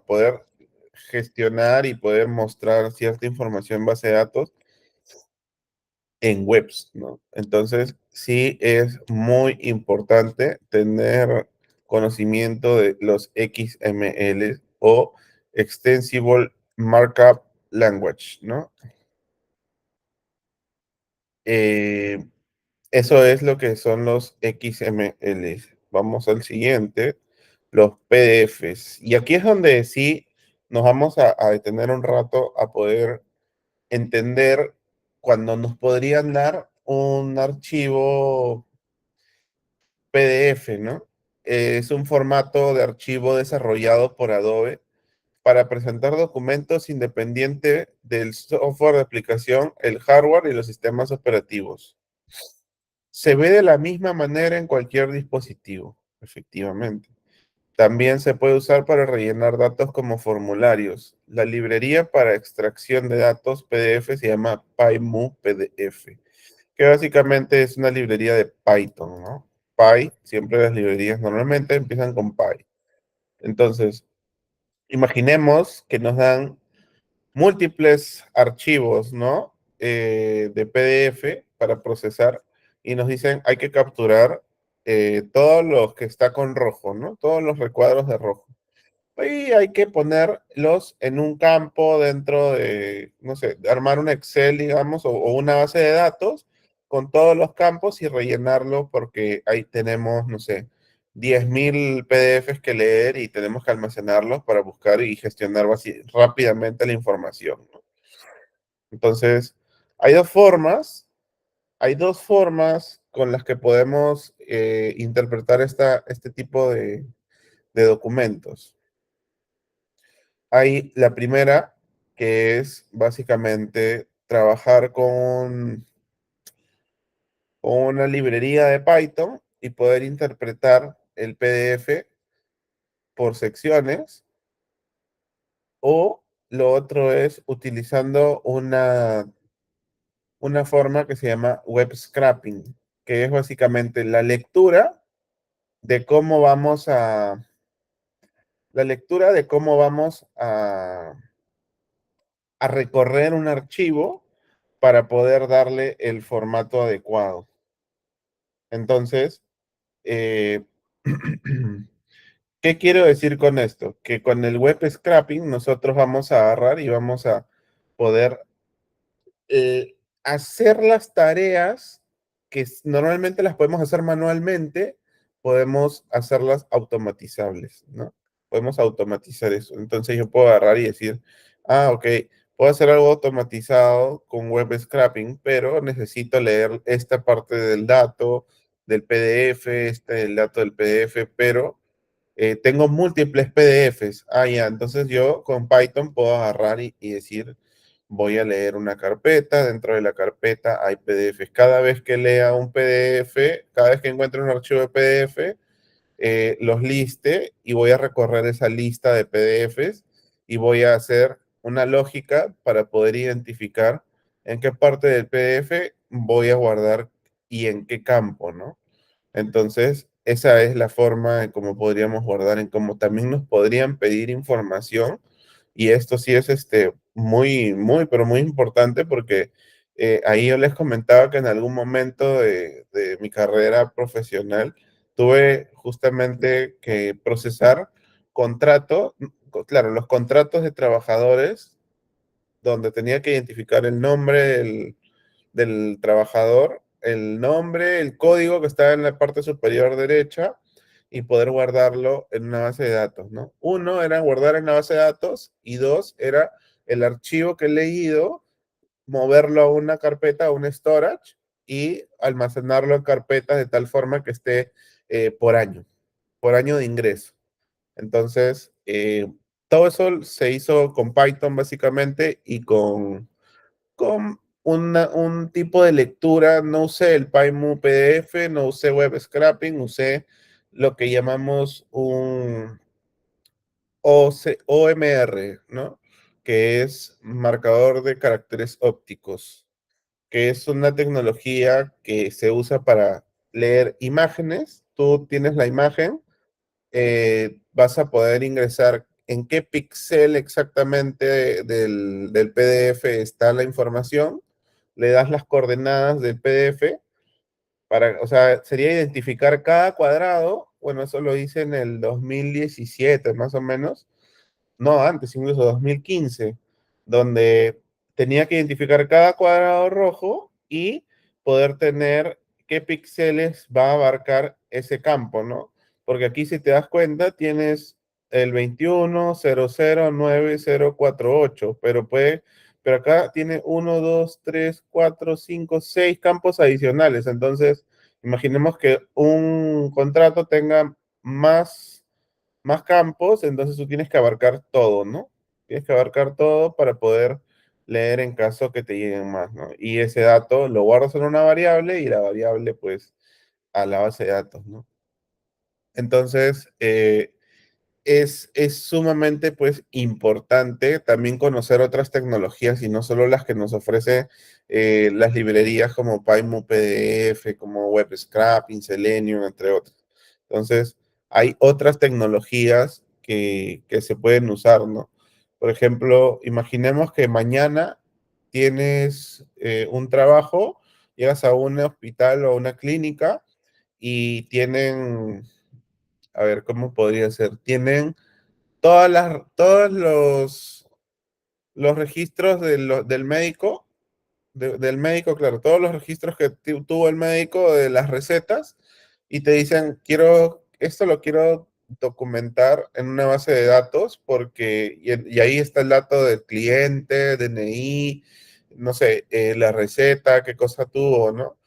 A: poder gestionar y poder mostrar cierta información en base de datos en webs, ¿no? Entonces, sí es muy importante tener conocimiento de los XML o Extensible Markup Language, ¿no? Eh, Eso es lo que son los XML. Vamos al siguiente, los PDFs. Y aquí es donde sí nos vamos a detener un rato a poder entender cuando nos podrían dar un archivo PDF, ¿no? Es un formato de archivo desarrollado por Adobe para presentar documentos independiente del software de aplicación, el hardware y los sistemas operativos. Se ve de la misma manera en cualquier dispositivo, efectivamente. También se puede usar para rellenar datos como formularios. La librería para extracción de datos PDF se llama PyMu PDF, que básicamente es una librería de Python, ¿no? Py, siempre las librerías normalmente empiezan con Py. Entonces, imaginemos que nos dan múltiples archivos, ¿no? De PDF para procesar y nos dicen hay que capturar todos los que está con rojo, ¿no? Todos los recuadros de rojo. Y hay que ponerlos en un campo dentro de, no sé, de armar un Excel, digamos, o una base de datos con todos los campos y rellenarlo porque ahí tenemos, no sé, 10.000 PDFs que leer y tenemos que almacenarlos para buscar y gestionar rápidamente la información, ¿no? Entonces, hay dos formas, hay dos formas con las que podemos interpretar este tipo de documentos. Hay la primera, que es básicamente trabajar con una librería de Python y poder interpretar el PDF por secciones, o lo otro es utilizando una forma que se llama web scraping, que es básicamente de cómo vamos a, la lectura de cómo vamos a recorrer un archivo para poder darle el formato adecuado. Entonces, eh, ¿qué quiero decir con esto? Que con el web scrapping nosotros vamos a agarrar y vamos a poder hacer las tareas que normalmente las podemos hacer manualmente, podemos hacerlas automatizables, ¿no? Podemos automatizar eso. Entonces yo puedo agarrar y decir, ok, puedo hacer algo automatizado con web scrapping, pero necesito leer esta parte del dato, del PDF, el dato del PDF, pero tengo múltiples PDFs. Ya, entonces yo con Python puedo agarrar y decir, voy a leer una carpeta, dentro de la carpeta hay PDFs. Cada vez que lea un PDF, cada vez que encuentre un archivo de PDF, los liste y voy a recorrer esa lista de PDFs y voy a hacer una lógica para poder identificar en qué parte del PDF voy a guardar y en qué campo, ¿no? Entonces, esa es la forma en cómo podríamos guardar, en cómo también nos podrían pedir información. Y esto sí es pero muy importante porque ahí yo les comentaba que en algún momento de mi carrera profesional tuve justamente que procesar contrato, claro, los contratos de trabajadores, donde tenía que identificar el nombre del trabajador, el nombre, el código que está en la parte superior derecha y poder guardarlo en una base de datos, ¿no? Uno era guardar en la base de datos y dos era el archivo que he leído, moverlo a una carpeta, a un storage y almacenarlo en carpetas de tal forma que esté por año de ingreso. Entonces, todo eso se hizo con Python básicamente y con un tipo de lectura. No usé el PyMu PDF, no usé web scraping, usé lo que llamamos un OMR, ¿no? Que es marcador de caracteres ópticos, que es una tecnología que se usa para leer imágenes. Tú tienes la imagen, vas a poder ingresar en qué píxel exactamente del PDF está la información, le das las coordenadas del PDF o sea, sería identificar cada cuadrado. Bueno, eso lo hice en el 2017 más o menos, no, antes, incluso 2015, donde tenía que identificar cada cuadrado rojo y poder tener qué píxeles va a abarcar ese campo, ¿no? Porque aquí, si te das cuenta, tienes el 21 009048, pero acá tiene uno 2 3 4 5 6 campos adicionales. Entonces, imaginemos que un contrato tenga más campos, entonces tú tienes que abarcar todo, ¿no? Tienes que abarcar todo para poder leer en caso que te lleguen más, ¿no? Y ese dato lo guardas en una variable y la variable, pues, a la base de datos, ¿no? Entonces, es sumamente, pues, importante también conocer otras tecnologías y no solo las que nos ofrece las librerías como PyMu PDF, como Web Scraping, Selenium, entre otras. Entonces, hay otras tecnologías que se pueden usar, ¿no? Por ejemplo, imaginemos que mañana tienes un trabajo, llegas a un hospital o a una clínica y tienen, a ver, ¿cómo podría ser? Tienen todos los registros del médico, del médico, claro, todos los registros que tuvo el médico de las recetas y te dicen, esto lo quiero documentar en una base de datos porque, y ahí está el dato del cliente, DNI, no sé, la receta, qué cosa tuvo, ¿no?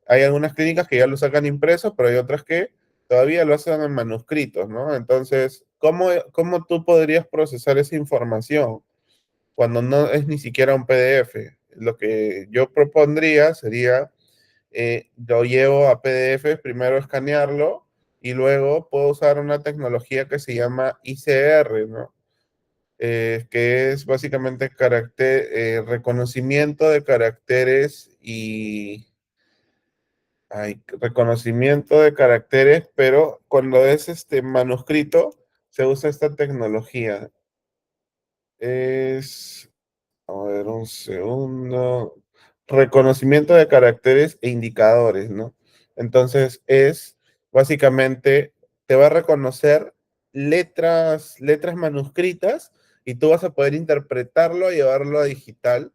A: Hay algunas clínicas que ya lo sacan impreso, pero hay otras que todavía lo hacen en manuscritos, ¿no? Entonces, ¿cómo tú podrías procesar esa información cuando no es ni siquiera un PDF? Lo que yo propondría sería, lo llevo a PDF, primero escanearlo y luego puedo usar una tecnología que se llama ICR, ¿no? Que es básicamente reconocimiento de caracteres reconocimiento de caracteres, pero cuando es este manuscrito se usa esta tecnología. Es, a ver, un segundo. Reconocimiento de caracteres e indicadores, ¿no? Entonces básicamente, te va a reconocer letras manuscritas y tú vas a poder interpretarlo y llevarlo a digital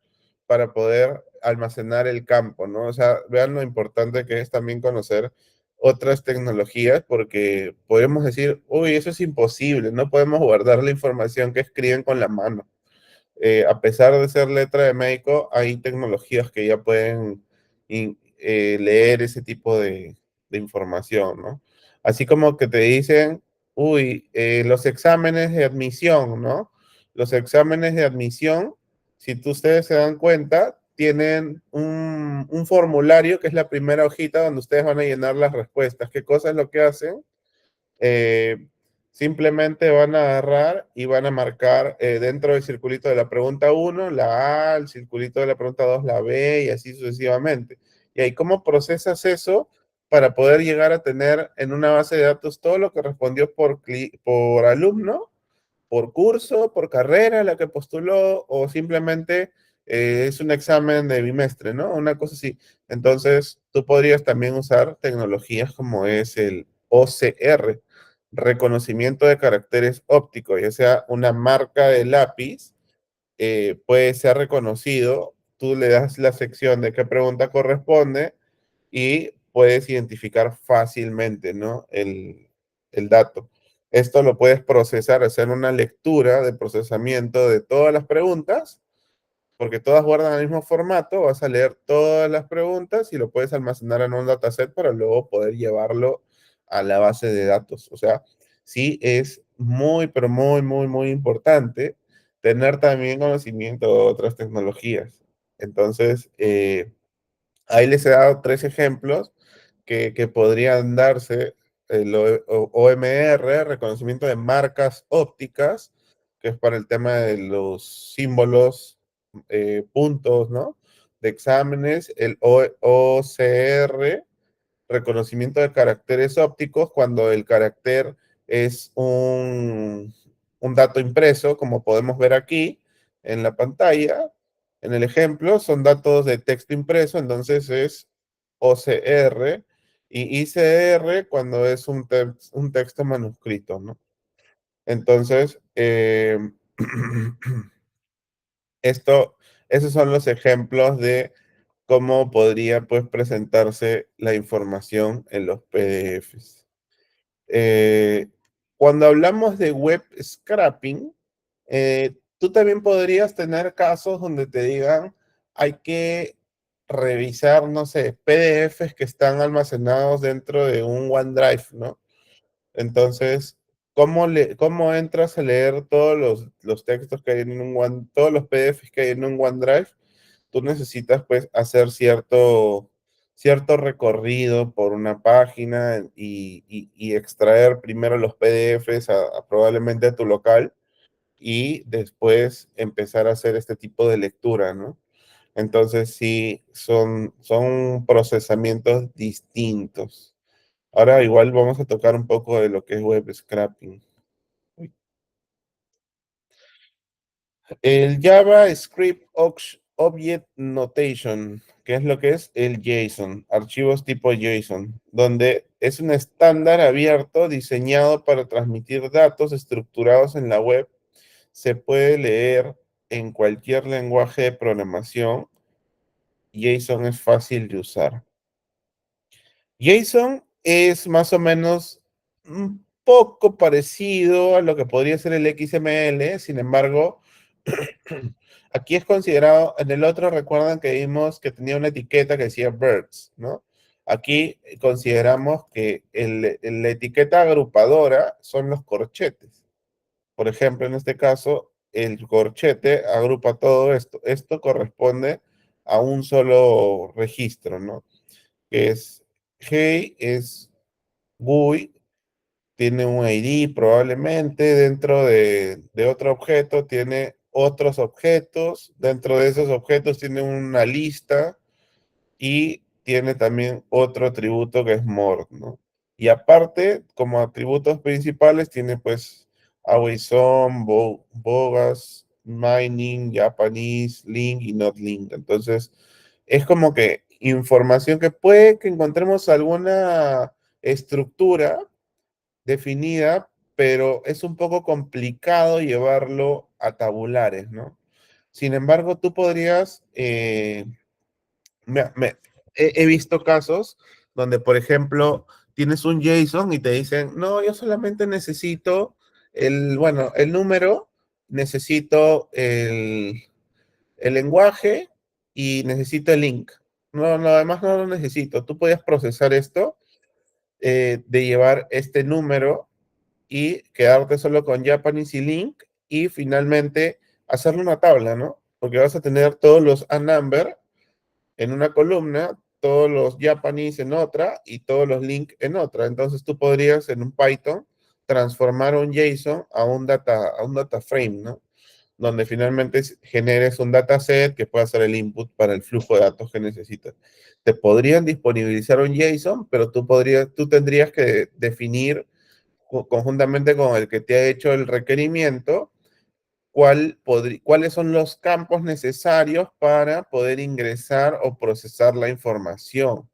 A: para poder almacenar el campo, ¿no? O sea, vean lo importante que es también conocer otras tecnologías porque podemos decir, uy, eso es imposible, no podemos guardar la información que escriben con la mano. A pesar de ser letra de médico, hay tecnologías que ya pueden leer ese tipo de información, ¿no? Así como que te dicen, uy, los exámenes de admisión, ¿no? Los exámenes de admisión, si ustedes se dan cuenta, tienen un formulario que es la primera hojita donde ustedes van a llenar las respuestas. ¿Qué cosa es lo que hacen? eh, simplemente van a agarrar y van a marcar dentro del circulito de la pregunta uno la A, el circulito de la pregunta 2 la B, y así sucesivamente. Y ahí, ¿cómo procesas eso para poder llegar a tener en una base de datos todo lo que respondió por alumno, por curso, por carrera la que postuló, o simplemente es un examen de bimestre, ¿no? Una cosa así. Entonces, tú podrías también usar tecnologías como es el OCR, reconocimiento de caracteres ópticos, ya sea una marca de lápiz, puede ser reconocido, tú le das la sección de qué pregunta corresponde y puedes identificar fácilmente, ¿no? El dato. Esto lo puedes procesar, hacer una lectura de procesamiento de todas las preguntas, porque todas guardan el mismo formato, vas a leer todas las preguntas y lo puedes almacenar en un dataset para luego poder llevarlo a la base de datos. O sea, sí es muy, pero muy, muy, muy importante tener también conocimiento de otras tecnologías. Entonces, ahí les he dado tres ejemplos que podrían darse: el OMR, reconocimiento de marcas ópticas, que es para el tema de los símbolos, puntos, ¿no? De exámenes; el OCR, reconocimiento de caracteres ópticos, cuando el carácter es un dato impreso, como podemos ver aquí en la pantalla. En el ejemplo, son datos de texto impreso, entonces es OCR, y ICR cuando es un texto manuscrito, ¿no? Entonces, esto, esos son los ejemplos de cómo podría, pues, presentarse la información en los PDFs. Eh, Cuando hablamos de web scrapping, tú también podrías tener casos donde te digan, hay que revisar, no sé, PDFs que están almacenados dentro de un OneDrive, ¿no? Entonces, ¿cómo entras a leer todos los textos que hay en todos los PDFs que hay en un OneDrive? Tú necesitas, pues, hacer cierto recorrido por una página y extraer primero los PDFs probablemente a tu local, y después empezar a hacer este tipo de lectura, ¿no? Entonces sí, son procesamientos distintos. Ahora igual vamos a tocar un poco de lo que es web scraping. El JavaScript Object Notation, que es lo que es el JSON, archivos tipo JSON, donde es un estándar abierto diseñado para transmitir datos estructurados en la web. Se puede leer en cualquier lenguaje de programación. JSON es fácil de usar. JSON es más o menos un poco parecido a lo que podría ser el XML, sin embargo, aquí es considerado, en el otro recuerdan que vimos que tenía una etiqueta que decía birds, ¿no? Aquí consideramos que la etiqueta agrupadora son los corchetes. Por ejemplo, en este caso, el corchete agrupa todo esto. Esto corresponde a un solo registro, ¿no? Que es hey, es GUI, tiene un ID probablemente, dentro de otro objeto tiene otros objetos, dentro de esos objetos tiene una lista y tiene también otro atributo que es more, ¿no? Y aparte, como atributos principales, tiene pues AWSON, Bogas, Mining, Japanese, Link y Not Link. Entonces, es como que información que puede que encontremos alguna estructura definida, pero es un poco complicado llevarlo a tabulares, ¿no? Sin embargo, tú podrías, me- me- he visto casos donde, por ejemplo, tienes un JSON y te dicen, no, yo solamente necesito bueno, el número, necesito el lenguaje y necesito el link. No, no, además no lo necesito. Tú puedes procesar esto, de llevar este número y quedarte solo con Japanese y link, y finalmente hacerle una tabla, ¿no? Porque vas a tener todos los A number en una columna, todos los Japanese en otra y todos los link en otra. Entonces tú podrías en un Python transformar un JSON a un data frame, ¿no? Donde finalmente generes un dataset que pueda ser el input para el flujo de datos que necesitas. Te podrían disponibilizar un JSON, pero tú tendrías que definir conjuntamente con el que te ha hecho el requerimiento cuáles son los campos necesarios para poder ingresar o procesar la información.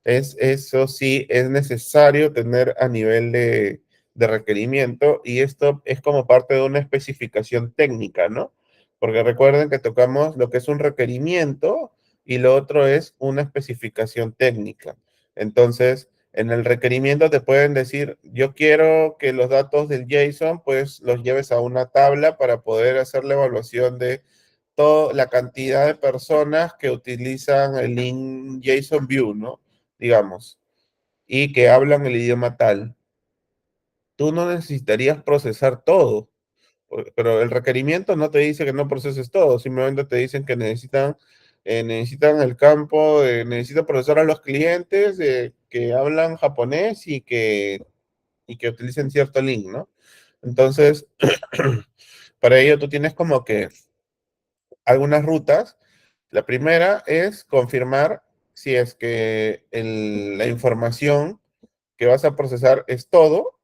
A: Eso sí, es necesario tener a nivel de requerimiento y esto es como parte de una especificación técnica, ¿no? Porque recuerden que tocamos lo que es un requerimiento y lo otro es una especificación técnica. Entonces, en el requerimiento te pueden decir, yo quiero que los datos del JSON, pues los lleves a una tabla para poder hacer la evaluación de toda la cantidad de personas que utilizan el link JSON View, ¿no? Digamos, y que hablan el idioma tal. Tú no necesitarías procesar todo, pero el requerimiento no te dice que no proceses todo, simplemente te dicen que necesitan el campo, necesitan procesar a los clientes que hablan japonés y que utilicen cierto link, ¿no? Entonces, para ello tú tienes como que algunas rutas. La primera es confirmar si es que la información que vas a procesar es todo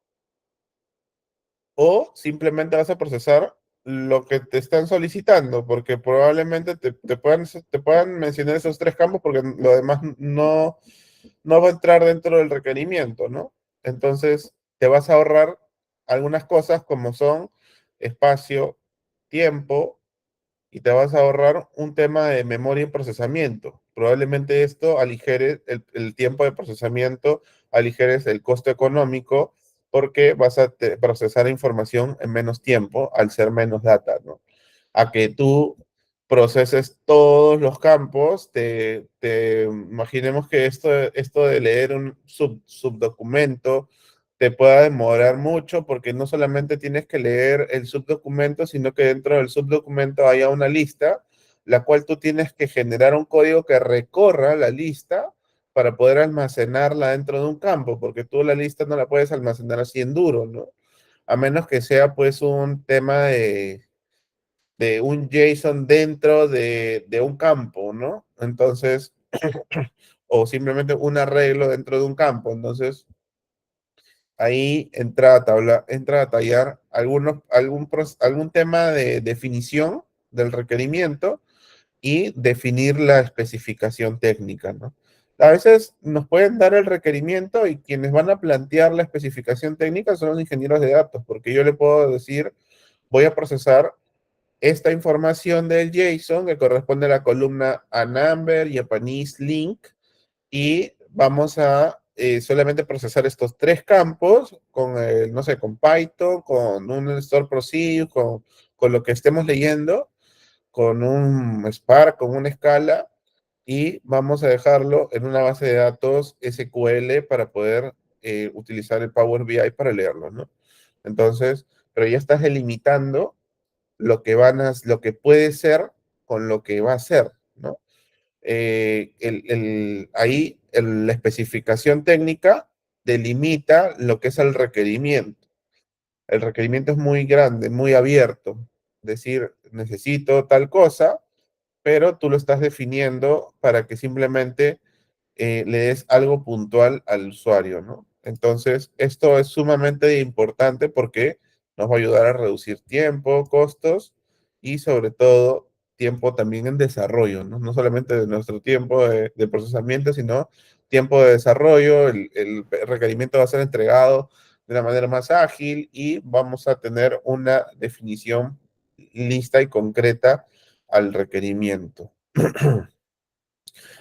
A: o simplemente vas a procesar lo que te están solicitando, porque probablemente te puedan mencionar esos tres campos porque lo demás no va a entrar dentro del requerimiento, ¿no? Entonces, te vas a ahorrar algunas cosas como son espacio, tiempo y te vas a ahorrar un tema de memoria y procesamiento. Probablemente esto aligere el tiempo de procesamiento, aligeres el costo económico, porque vas a procesar información en menos tiempo al ser menos data, ¿no? A que tú proceses todos los campos, imaginemos que esto de leer un subdocumento te pueda demorar mucho porque no solamente tienes que leer el subdocumento, sino que dentro del subdocumento haya una lista, la cual tú tienes que generar un código que recorra la lista para poder almacenarla dentro de un campo, porque tú la lista no la puedes almacenar así en duro, ¿no? A menos que sea pues un tema de un JSON dentro de un campo, ¿no? Entonces, o simplemente un arreglo dentro de un campo. Entonces, ahí entra a tallar algún tema de definición del requerimiento y definir la especificación técnica, ¿no? A veces nos pueden dar el requerimiento y quienes van a plantear la especificación técnica son los ingenieros de datos, porque yo le puedo decir, voy a procesar esta información del JSON que corresponde a la columna a number y a Japanese link y vamos a solamente procesar estos tres campos con no sé, con Python, con un store procedure, con lo que estemos leyendo, con un Spark, con una escala y vamos a dejarlo en una base de datos SQL para poder utilizar el Power BI para leerlo, ¿no? Entonces, pero ya estás delimitando lo que puede ser con lo que va a ser, ¿no? La especificación técnica delimita lo que es el requerimiento. El requerimiento es muy grande, muy abierto. Es decir, necesito tal cosa, pero tú lo estás definiendo para que simplemente le des algo puntual al usuario, ¿no? Entonces, esto es sumamente importante porque nos va a ayudar a reducir tiempo, costos y sobre todo tiempo también en desarrollo, ¿no? No solamente de nuestro tiempo de procesamiento, sino tiempo de desarrollo, el requerimiento va a ser entregado de una manera más ágil y vamos a tener una definición lista y concreta al requerimiento.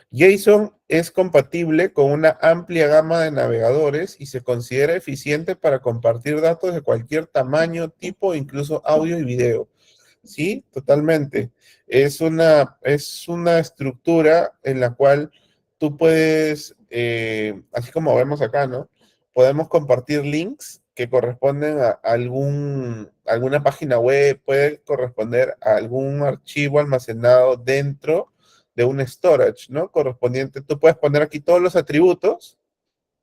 A: JSON es compatible con una amplia gama de navegadores y se considera eficiente para compartir datos de cualquier tamaño, tipo, incluso audio y video. Sí, totalmente. Es una estructura en la cual tú puedes, así como vemos acá, ¿no? Podemos compartir links que corresponden a alguna página web, puede corresponder a algún archivo almacenado dentro de un storage, ¿no? Correspondiente. Tú puedes poner aquí todos los atributos,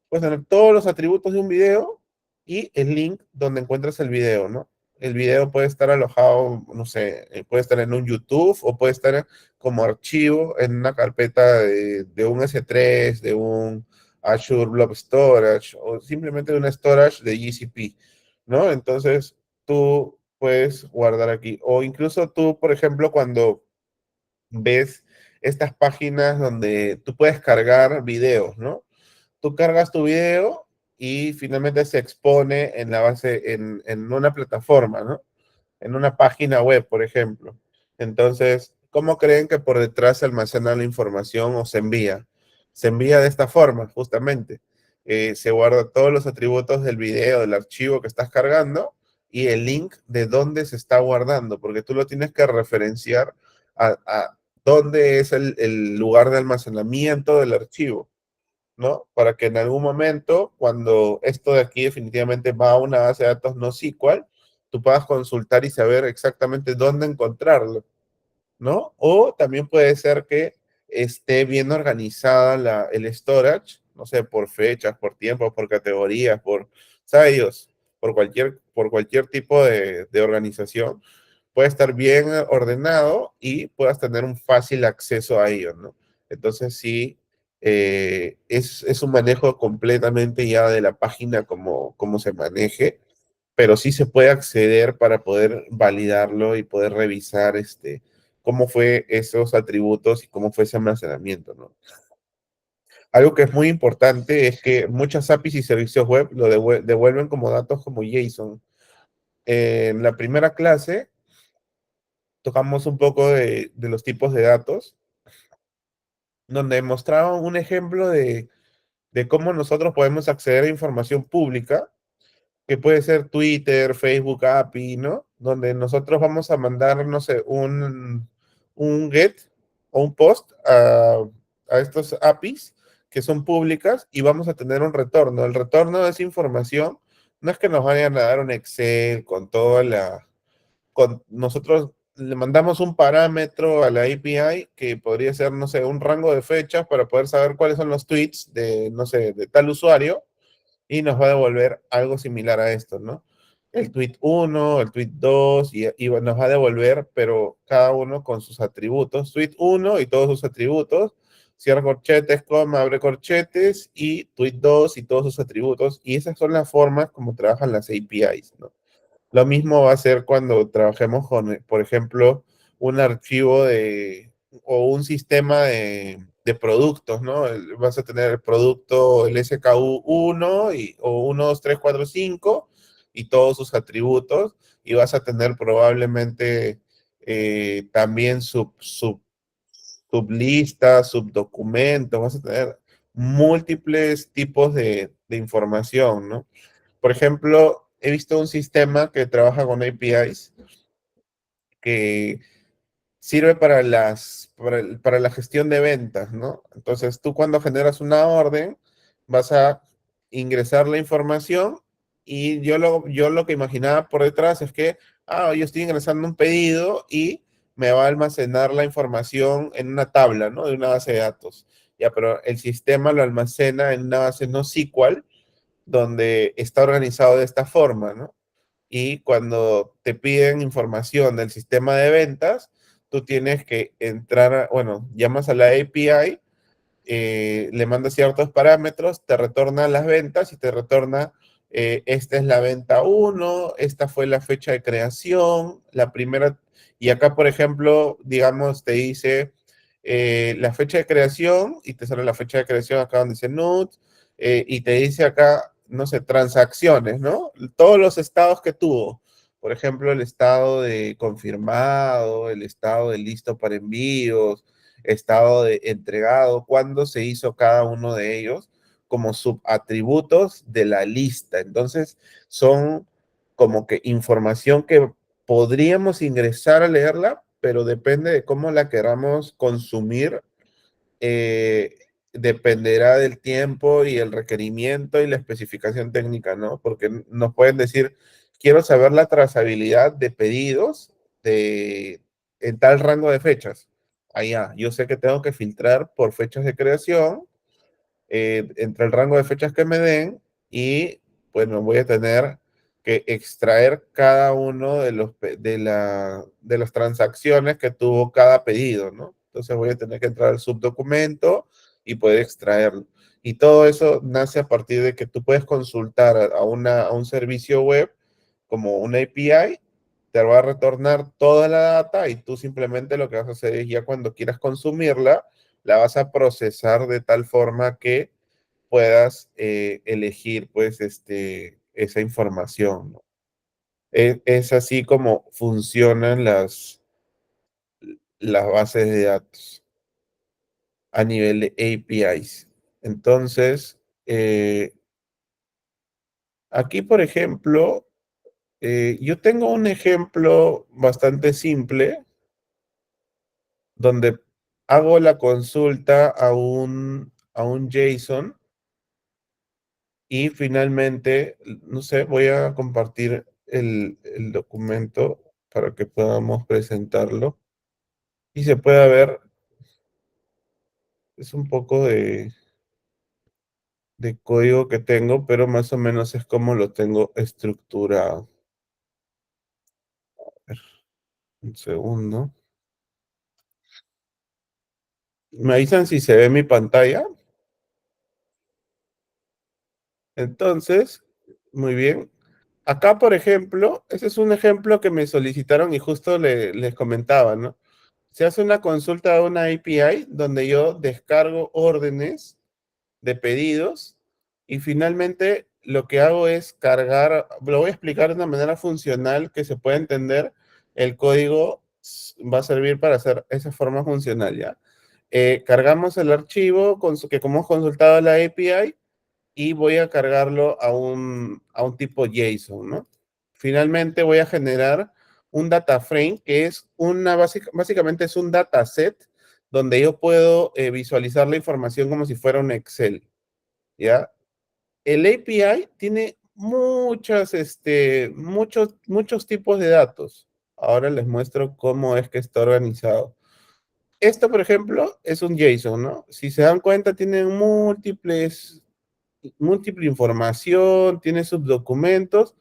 A: puedes tener todos los atributos de un video y el link donde encuentras el video, ¿no? El video puede estar alojado, no sé, puede estar en un YouTube o puede estar como archivo en una carpeta de un S3, de un Azure Blob Storage o simplemente de una storage de GCP, ¿no? Entonces tú puedes guardar aquí. O incluso tú, por ejemplo, cuando ves estas páginas donde tú puedes cargar videos, ¿no? Tú cargas tu video y finalmente se expone en la base, en una plataforma, ¿no? En una página web, por ejemplo. Entonces, ¿cómo creen que por detrás se almacena la información o se envía? Se envía de esta forma, justamente. Se guarda todos los atributos del video, del archivo que estás cargando y el link de dónde se está guardando, porque tú lo tienes que referenciar a dónde es el lugar de almacenamiento del archivo, ¿no? Para que en algún momento, cuando esto de aquí definitivamente va a una base de datos no SQL, tú puedas consultar y saber exactamente dónde encontrarlo, ¿no? O también puede ser que esté bien organizada el storage, no sé, por fechas, por tiempos, por categorías, sabe Dios, por cualquier tipo de organización, puede estar bien ordenado y puedas tener un fácil acceso a ello, ¿no? Entonces sí, es un manejo completamente ya de la página como se maneje, pero sí se puede acceder para poder validarlo y poder revisar cómo fue esos atributos y cómo fue ese almacenamiento, ¿no? Algo que es muy importante es que muchas APIs y servicios web lo devuelven como datos como JSON. En la primera clase tocamos un poco de los tipos de datos, donde mostraba un ejemplo de cómo nosotros podemos acceder a información pública, que puede ser Twitter, Facebook API, ¿no? Donde nosotros vamos a mandar, no sé, un get o un post a estos APIs que son públicas y vamos a tener un retorno. El retorno de esa información no es que nos vayan a dar un Excel con toda nosotros le mandamos un parámetro a la API que podría ser, no sé, un rango de fechas para poder saber cuáles son los tweets de, no sé, de tal usuario y nos va a devolver algo similar a esto, ¿no? El tweet uno, el tweet 2 y nos va a devolver, pero cada uno con sus atributos. Tweet uno y todos sus atributos. Cierra corchetes, coma, abre corchetes y tweet 2 y todos sus atributos. Y esas son las formas como trabajan las APIs, ¿no? Lo mismo va a ser cuando trabajemos con, por ejemplo, un archivo o un sistema de productos, ¿no? Vas a tener el producto, el SKU 1 o 1, 2, 3, 4, 5 y todos sus atributos y vas a tener probablemente también sublistas, subdocumentos, vas a tener múltiples tipos de información, ¿no? Por ejemplo, he visto un sistema que trabaja con APIs que sirve para la gestión de ventas, ¿no? Entonces, tú cuando generas una orden, vas a ingresar la información y yo lo que imaginaba por detrás es que, yo estoy ingresando un pedido y me va a almacenar la información en una tabla, ¿no? De una base de datos. Ya, pero el sistema lo almacena en una base no SQL donde está organizado de esta forma, ¿no? Y cuando te piden información del sistema de ventas, tú tienes que entrar, bueno, llamas a la API, le mandas ciertos parámetros, te retorna las ventas y te retorna, esta es la venta uno, esta fue la fecha de creación, la primera, y acá, por ejemplo, digamos, te dice la fecha de creación y te sale la fecha de creación acá donde dice NUT, y te dice acá, no sé, transacciones, ¿no? Todos los estados que tuvo. Por ejemplo, el estado de confirmado, el estado de listo para envíos, estado de entregado, cuándo se hizo cada uno de ellos como subatributos de la lista. Entonces, son como que información que podríamos ingresar a leerla, pero depende de cómo la queramos consumir. eh, Dependerá del tiempo y el requerimiento y la especificación técnica, ¿no? Porque nos pueden decir, quiero saber la trazabilidad de pedidos en tal rango de fechas. allá, yo sé que tengo que filtrar por fechas de creación, entre el rango de fechas que me den y bueno, voy a tener que extraer cada uno de de las transacciones que tuvo cada pedido, ¿no? Entonces voy a tener que entrar al subdocumento y poder extraerlo. Y todo eso nace a partir de que tú puedes consultar a un servicio web como una API, te va a retornar toda la data y tú simplemente lo que vas a hacer es ya cuando quieras consumirla, la vas a procesar de tal forma que puedas elegir pues esa información, ¿no? Es así como funcionan las bases de datos a nivel de APIs. Entonces, aquí, por ejemplo, yo tengo un ejemplo bastante simple donde hago la consulta a un JSON y finalmente, no sé, voy a compartir el documento para que podamos presentarlo y se pueda ver, es un poco de código que tengo, pero más o menos es como lo tengo estructurado. A ver, un segundo. Me avisan si se ve mi pantalla. Entonces, muy bien. Acá, por ejemplo, ese es un ejemplo que me solicitaron y justo les comentaba, ¿no? Se hace una consulta a una API donde yo descargo órdenes de pedidos y finalmente lo que hago es cargar, lo voy a explicar de una manera funcional que se pueda entender, el código va a servir para hacer esa forma funcional, ¿ya? Cargamos el archivo que como hemos consultado la API y voy a cargarlo a un tipo JSON, ¿no? Finalmente voy a generar un data frame que es básicamente es un dataset donde yo puedo visualizar la información como si fuera un Excel, ¿ya? El API tiene muchos tipos de datos. Ahora les muestro cómo es que está organizado. Esto, por ejemplo, es un JSON, ¿no? Si se dan cuenta, tienen múltiple información, tiene subdocumentos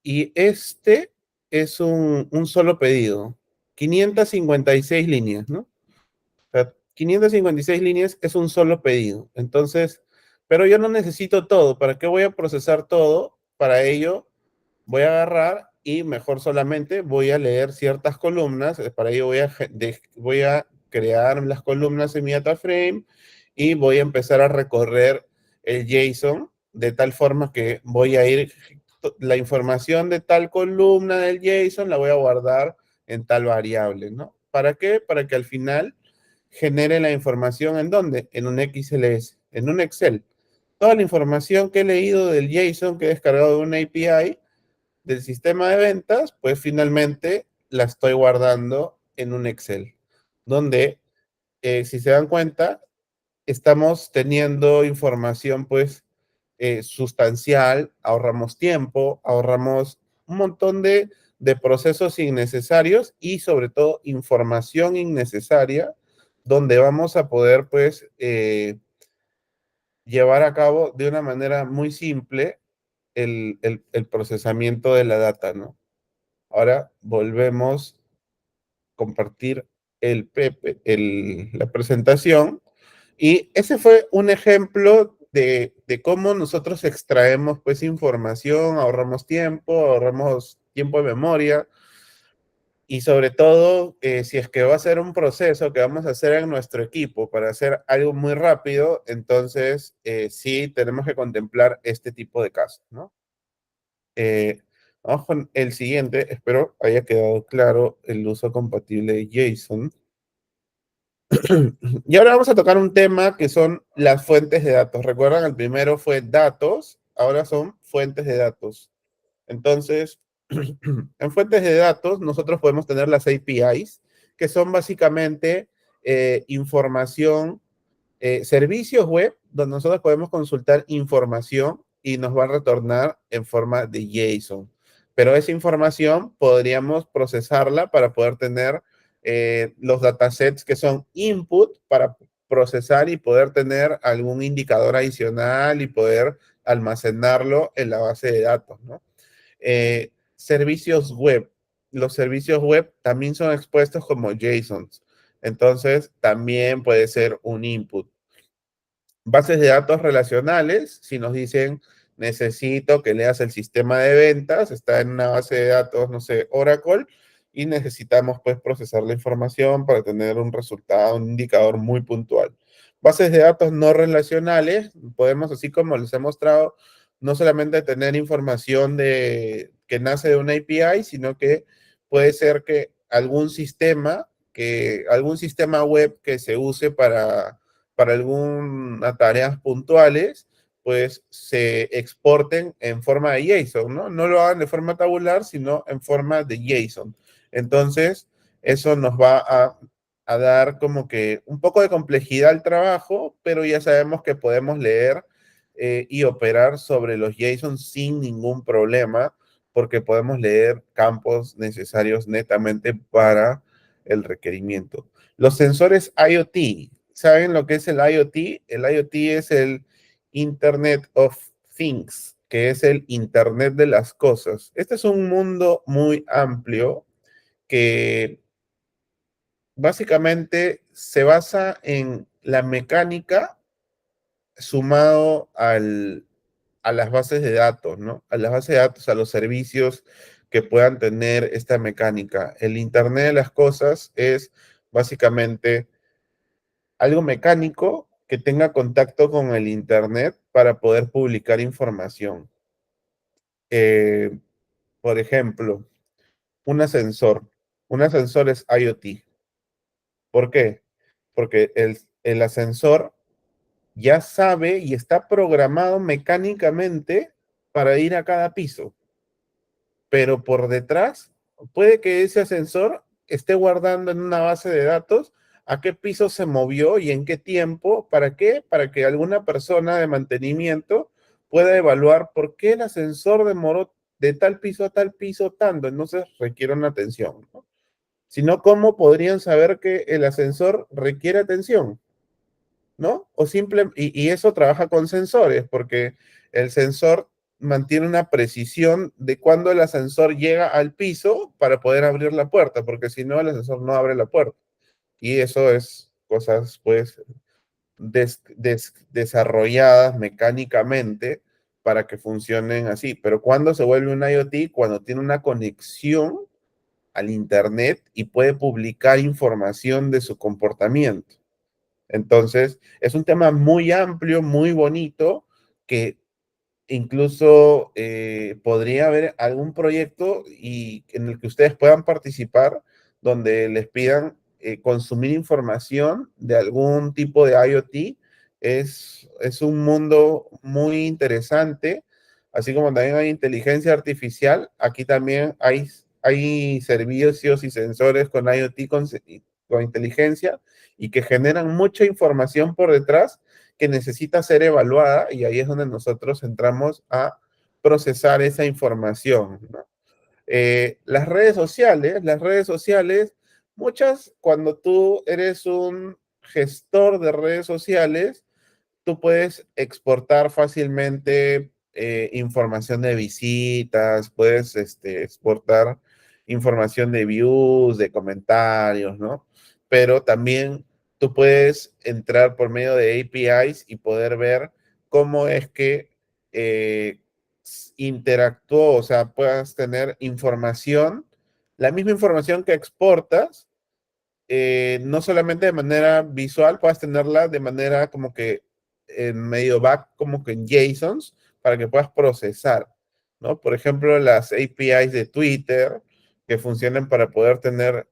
A: y este es un solo pedido, 556 líneas, ¿no? O sea, 556 líneas es un solo pedido. Entonces, pero yo no necesito todo. ¿Para qué voy a procesar todo? Para ello, voy a agarrar y mejor solamente voy a leer ciertas columnas. Para ello voy a crear las columnas en mi data frame y voy a empezar a recorrer el JSON de tal forma que voy a ir, la información de tal columna del JSON la voy a guardar en tal variable, ¿no? ¿Para qué? Para que al final genere la información en dónde? En un XLS, en un Excel. Toda la información que he leído del JSON que he descargado de una API del sistema de ventas, pues finalmente la estoy guardando en un Excel, donde, si se dan cuenta, estamos teniendo información, pues, sustancial, ahorramos tiempo, ahorramos un montón de procesos innecesarios y sobre todo información innecesaria, donde vamos a poder, pues, llevar a cabo de una manera muy simple el procesamiento de la data, ¿no? Ahora volvemos a compartir la presentación. Y ese fue un ejemplo de cómo nosotros extraemos pues información, ahorramos tiempo de memoria y sobre todo si es que va a ser un proceso que vamos a hacer en nuestro equipo para hacer algo muy rápido, entonces sí tenemos que contemplar este tipo de casos, ¿no? Eh, Vamos con el siguiente. Espero haya quedado claro el uso compatible de JSON. Y ahora vamos a tocar un tema que son las fuentes de datos. Recuerdan, el primero fue datos, ahora son fuentes de datos. Entonces, en fuentes de datos, nosotros podemos tener las APIs, que son básicamente información, servicios web donde nosotros podemos consultar información y nos va a retornar en forma de JSON. Pero esa información podríamos procesarla para poder tener los datasets que son input para procesar y poder tener algún indicador adicional y poder almacenarlo en la base de datos, ¿no? Servicios web. Los servicios web también son expuestos como JSONs. Entonces, también puede ser un input. Bases de datos relacionales, si nos dicen, necesito que leas el sistema de ventas, está en una base de datos, no sé, Oracle, y necesitamos pues procesar la información para tener un resultado, un indicador muy puntual. Bases de datos no relacionales, podemos, así como les he mostrado, no solamente tener información que nace de una API, sino que puede ser que algún sistema web que se use para algunas tareas puntuales, pues se exporten en forma de JSON, ¿no? No lo hagan de forma tabular, sino en forma de JSON. Entonces, eso nos va a dar como que un poco de complejidad al trabajo, pero ya sabemos que podemos leer y operar sobre los JSON sin ningún problema, porque podemos leer campos necesarios netamente para el requerimiento. Los sensores IoT, ¿saben lo que es el IoT? El IoT es el Internet of Things, que es el Internet de las cosas. Este es un mundo muy amplio que básicamente se basa en la mecánica sumado a las bases de datos, ¿no? A las bases de datos, a los servicios que puedan tener esta mecánica. El Internet de las cosas es básicamente algo mecánico que tenga contacto con el Internet para poder publicar información. Eh, por ejemplo, un ascensor. Un ascensor es IoT. ¿Por qué? Porque el ascensor ya sabe y está programado mecánicamente para ir a cada piso, pero por detrás puede que ese ascensor esté guardando en una base de datos a qué piso se movió y en qué tiempo. ¿Para qué? Para que alguna persona de mantenimiento pueda evaluar por qué el ascensor demoró de tal piso a tal piso tanto. Entonces requiere una atención, ¿no? Si no, ¿cómo podrían saber que el ascensor requiere atención? ¿No? Y eso trabaja con sensores, porque el sensor mantiene una precisión de cuándo el ascensor llega al piso para poder abrir la puerta, porque si no, el ascensor no abre la puerta. Y eso es cosas, pues, desarrolladas mecánicamente para que funcionen así. Pero ¿cuándo se vuelve un IoT? Cuando tiene una conexión al Internet y puede publicar información de su comportamiento. Entonces, es un tema muy amplio, muy bonito, que incluso podría haber algún proyecto en el que ustedes puedan participar, donde les pidan consumir información de algún tipo de IoT. Es un mundo muy interesante, así como también hay inteligencia artificial. Aquí también hay servicios y sensores con IoT con inteligencia y que generan mucha información por detrás que necesita ser evaluada, y ahí es donde nosotros entramos a procesar esa información, ¿no? Las redes sociales, muchas, cuando tú eres un gestor de redes sociales, tú puedes exportar fácilmente información de visitas, puedes exportar información de views, de comentarios, ¿no? Pero también tú puedes entrar por medio de APIs y poder ver cómo es que eh, interactuó, o sea, puedas tener información, la misma información que exportas, no solamente de manera visual, puedas tenerla de manera como que en medio back, como que en JSONs, para que puedas procesar, ¿no? Por ejemplo, las APIs de Twitter, que funcionan para poder tener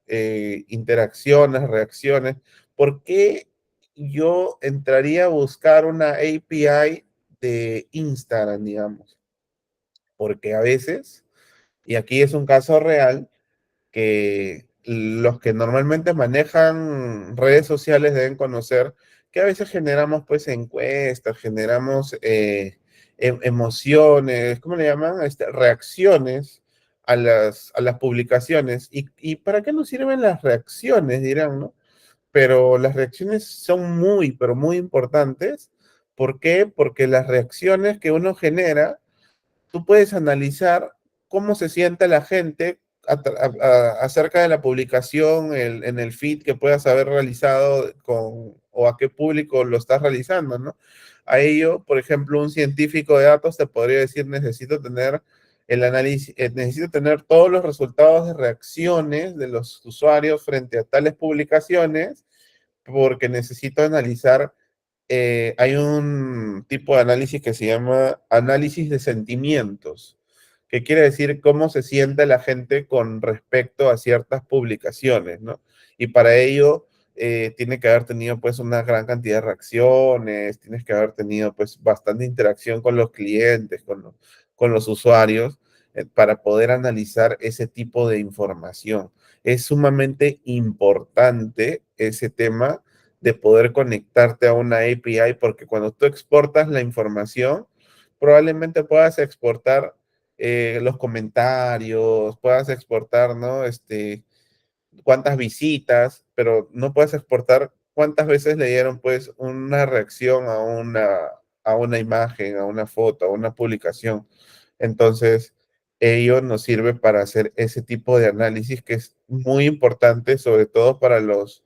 A: interacciones, reacciones. ¿Por qué yo entraría a buscar una API de Instagram, digamos? Porque a veces, y aquí es un caso real, que los que normalmente manejan redes sociales deben conocer que a veces generamos pues encuestas, generamos emociones, ¿cómo le llaman? Reacciones a las publicaciones. ¿Y para qué nos sirven las reacciones? Dirán, ¿no? Pero las reacciones son muy, pero muy importantes. ¿Por qué? Porque las reacciones que uno genera tú puedes analizar cómo se siente la gente acerca de la publicación en el feed que puedas haber realizado con, o a qué público lo estás realizando, ¿no? A ello, por ejemplo, un científico de datos te podría decir, necesito tener el análisis, necesito tener todos los resultados de reacciones de los usuarios frente a tales publicaciones, porque necesito analizar hay un tipo de análisis que se llama análisis de sentimientos, que quiere decir cómo se siente la gente con respecto a ciertas publicaciones, ¿no? Y para ello tiene que haber tenido pues una gran cantidad de reacciones, tienes que haber tenido pues bastante interacción con los clientes, con los usuarios, para poder analizar ese tipo de información. Es sumamente importante ese tema de poder conectarte a una API, porque cuando tú exportas la información, probablemente puedas exportar los comentarios, puedas exportar, ¿no? Cuántas visitas, pero no puedes exportar cuántas veces le dieron, pues, una reacción a una imagen, a una foto, a una publicación. Entonces, ello nos sirve para hacer ese tipo de análisis que es muy importante, sobre todo para los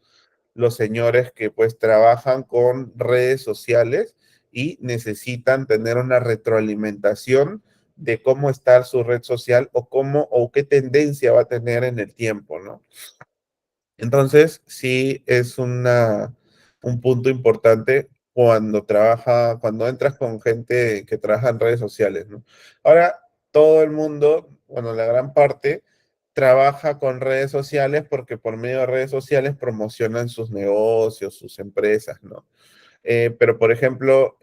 A: señores que pues trabajan con redes sociales y necesitan tener una retroalimentación de cómo está su red social o cómo o qué tendencia va a tener en el tiempo, ¿no? Entonces, sí es un punto importante cuando entras con gente que trabaja en redes sociales, ¿no? Ahora, todo el mundo, bueno, la gran parte, trabaja con redes sociales porque por medio de redes sociales promocionan sus negocios, sus empresas, ¿no? Pero, por ejemplo,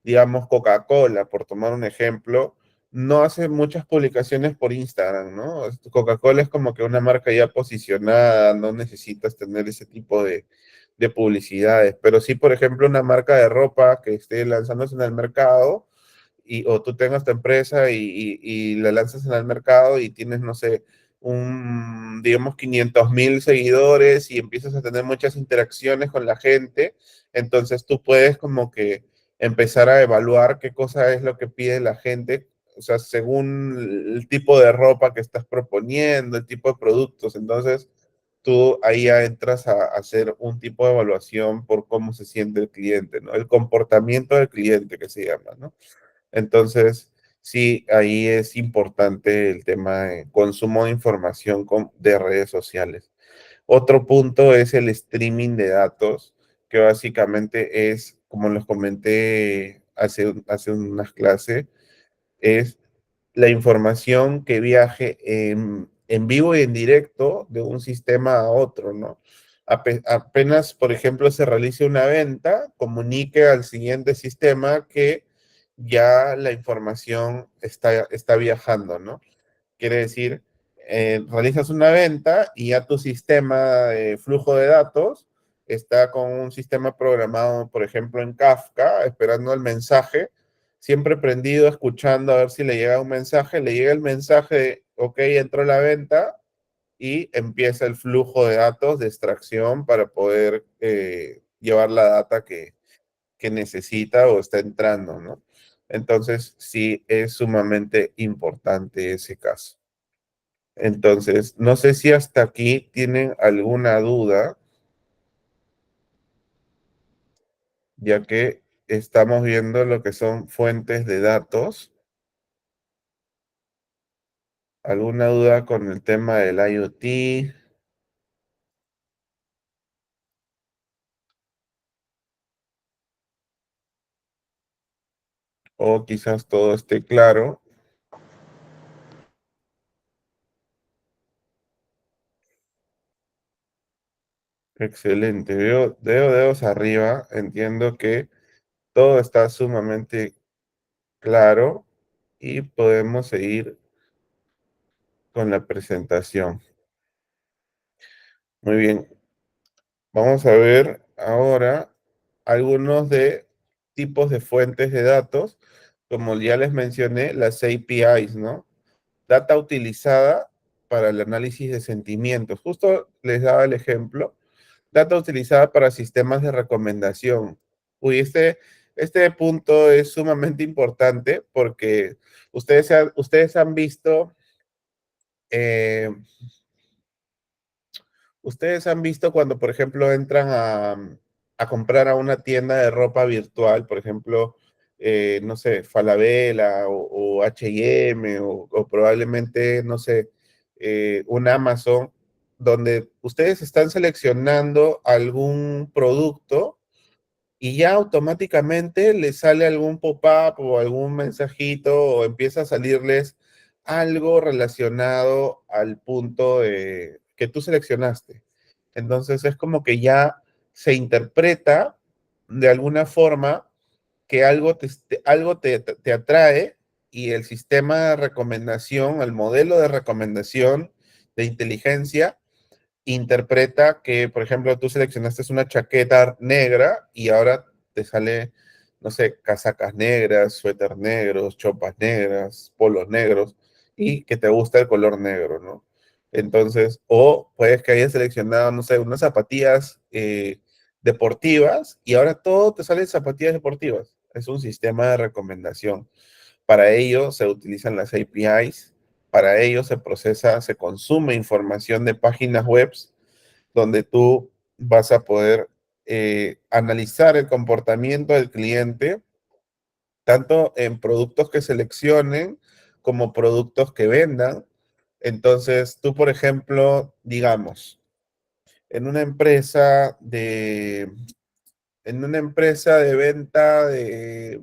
A: digamos, Coca-Cola, por tomar un ejemplo, no hace muchas publicaciones por Instagram, ¿no? Coca-Cola es como que una marca ya posicionada, no necesitas tener ese tipo de publicidades, pero sí, por ejemplo, una marca de ropa que esté lanzándose en el mercado, o tú tengas tu empresa y la lanzas en el mercado y tienes, no sé, digamos, 500,000 seguidores y empiezas a tener muchas interacciones con la gente, entonces tú puedes como que empezar a evaluar qué cosa es lo que pide la gente, o sea, según el tipo de ropa que estás proponiendo, el tipo de productos. Entonces, tú ahí ya entras a hacer un tipo de evaluación por cómo se siente el cliente, ¿no? El comportamiento del cliente que se llama, ¿no? Entonces, sí, ahí es importante el tema de consumo de información de redes sociales. Otro punto es el streaming de datos, que básicamente es, como les comenté hace unas clases, es la información que viaje en vivo y en directo de un sistema a otro, ¿no? Apenas, por ejemplo, se realice una venta, comunique al siguiente sistema que ya la información está viajando, ¿no? Quiere decir, realizas una venta y ya tu sistema de flujo de datos está con un sistema programado, por ejemplo, en Kafka, esperando el mensaje, siempre prendido, escuchando a ver si le llega un mensaje, le llega el mensaje, ok, entró la venta y empieza el flujo de datos de extracción para poder llevar la data que necesita o está entrando, ¿no? Entonces, sí, es sumamente importante ese caso. Entonces, no sé si hasta aquí tienen alguna duda, ya que estamos viendo lo que son fuentes de datos. ¿Alguna duda con el tema del IoT? O quizás todo esté claro. Excelente. Veo dedos arriba. Entiendo que todo está sumamente claro y podemos seguir con la presentación. Muy bien. Vamos a ver ahora algunos de tipos de fuentes de datos, como ya les mencioné, las APIs, ¿no? data utilizada para el análisis de sentimientos. Justo les daba el ejemplo, data utilizada para sistemas de recomendación. Uy, este punto es sumamente importante porque ustedes han visto, eh, ustedes han visto cuando, por ejemplo, entran a comprar a una tienda de ropa virtual, por ejemplo, no sé, Falabella o H&M o probablemente, no sé, un Amazon, donde ustedes están seleccionando algún producto y ya automáticamente les sale algún pop-up o algún mensajito o empieza a salirles algo relacionado al punto que tú seleccionaste. Entonces es como que ya se interpreta de alguna forma que algo te atrae y el sistema de recomendación, el modelo de recomendación de inteligencia interpreta que, por ejemplo, tú seleccionaste una chaqueta negra y ahora te sale, no sé, casacas negras, suéter negros, chopas negras, polos negros y que te gusta el color negro, ¿no? Entonces, o puedes que hayas seleccionado, no sé, unas zapatillas deportivas y ahora todo te sale zapatillas deportivas. Es un sistema de recomendación. Para ello se utilizan las APIs, para ello se consume información de páginas web donde tú vas a poder analizar el comportamiento del cliente, tanto en productos que seleccionen como productos que vendan. Entonces, tú, por ejemplo, digamos, en una empresa de, en una empresa de venta ¿de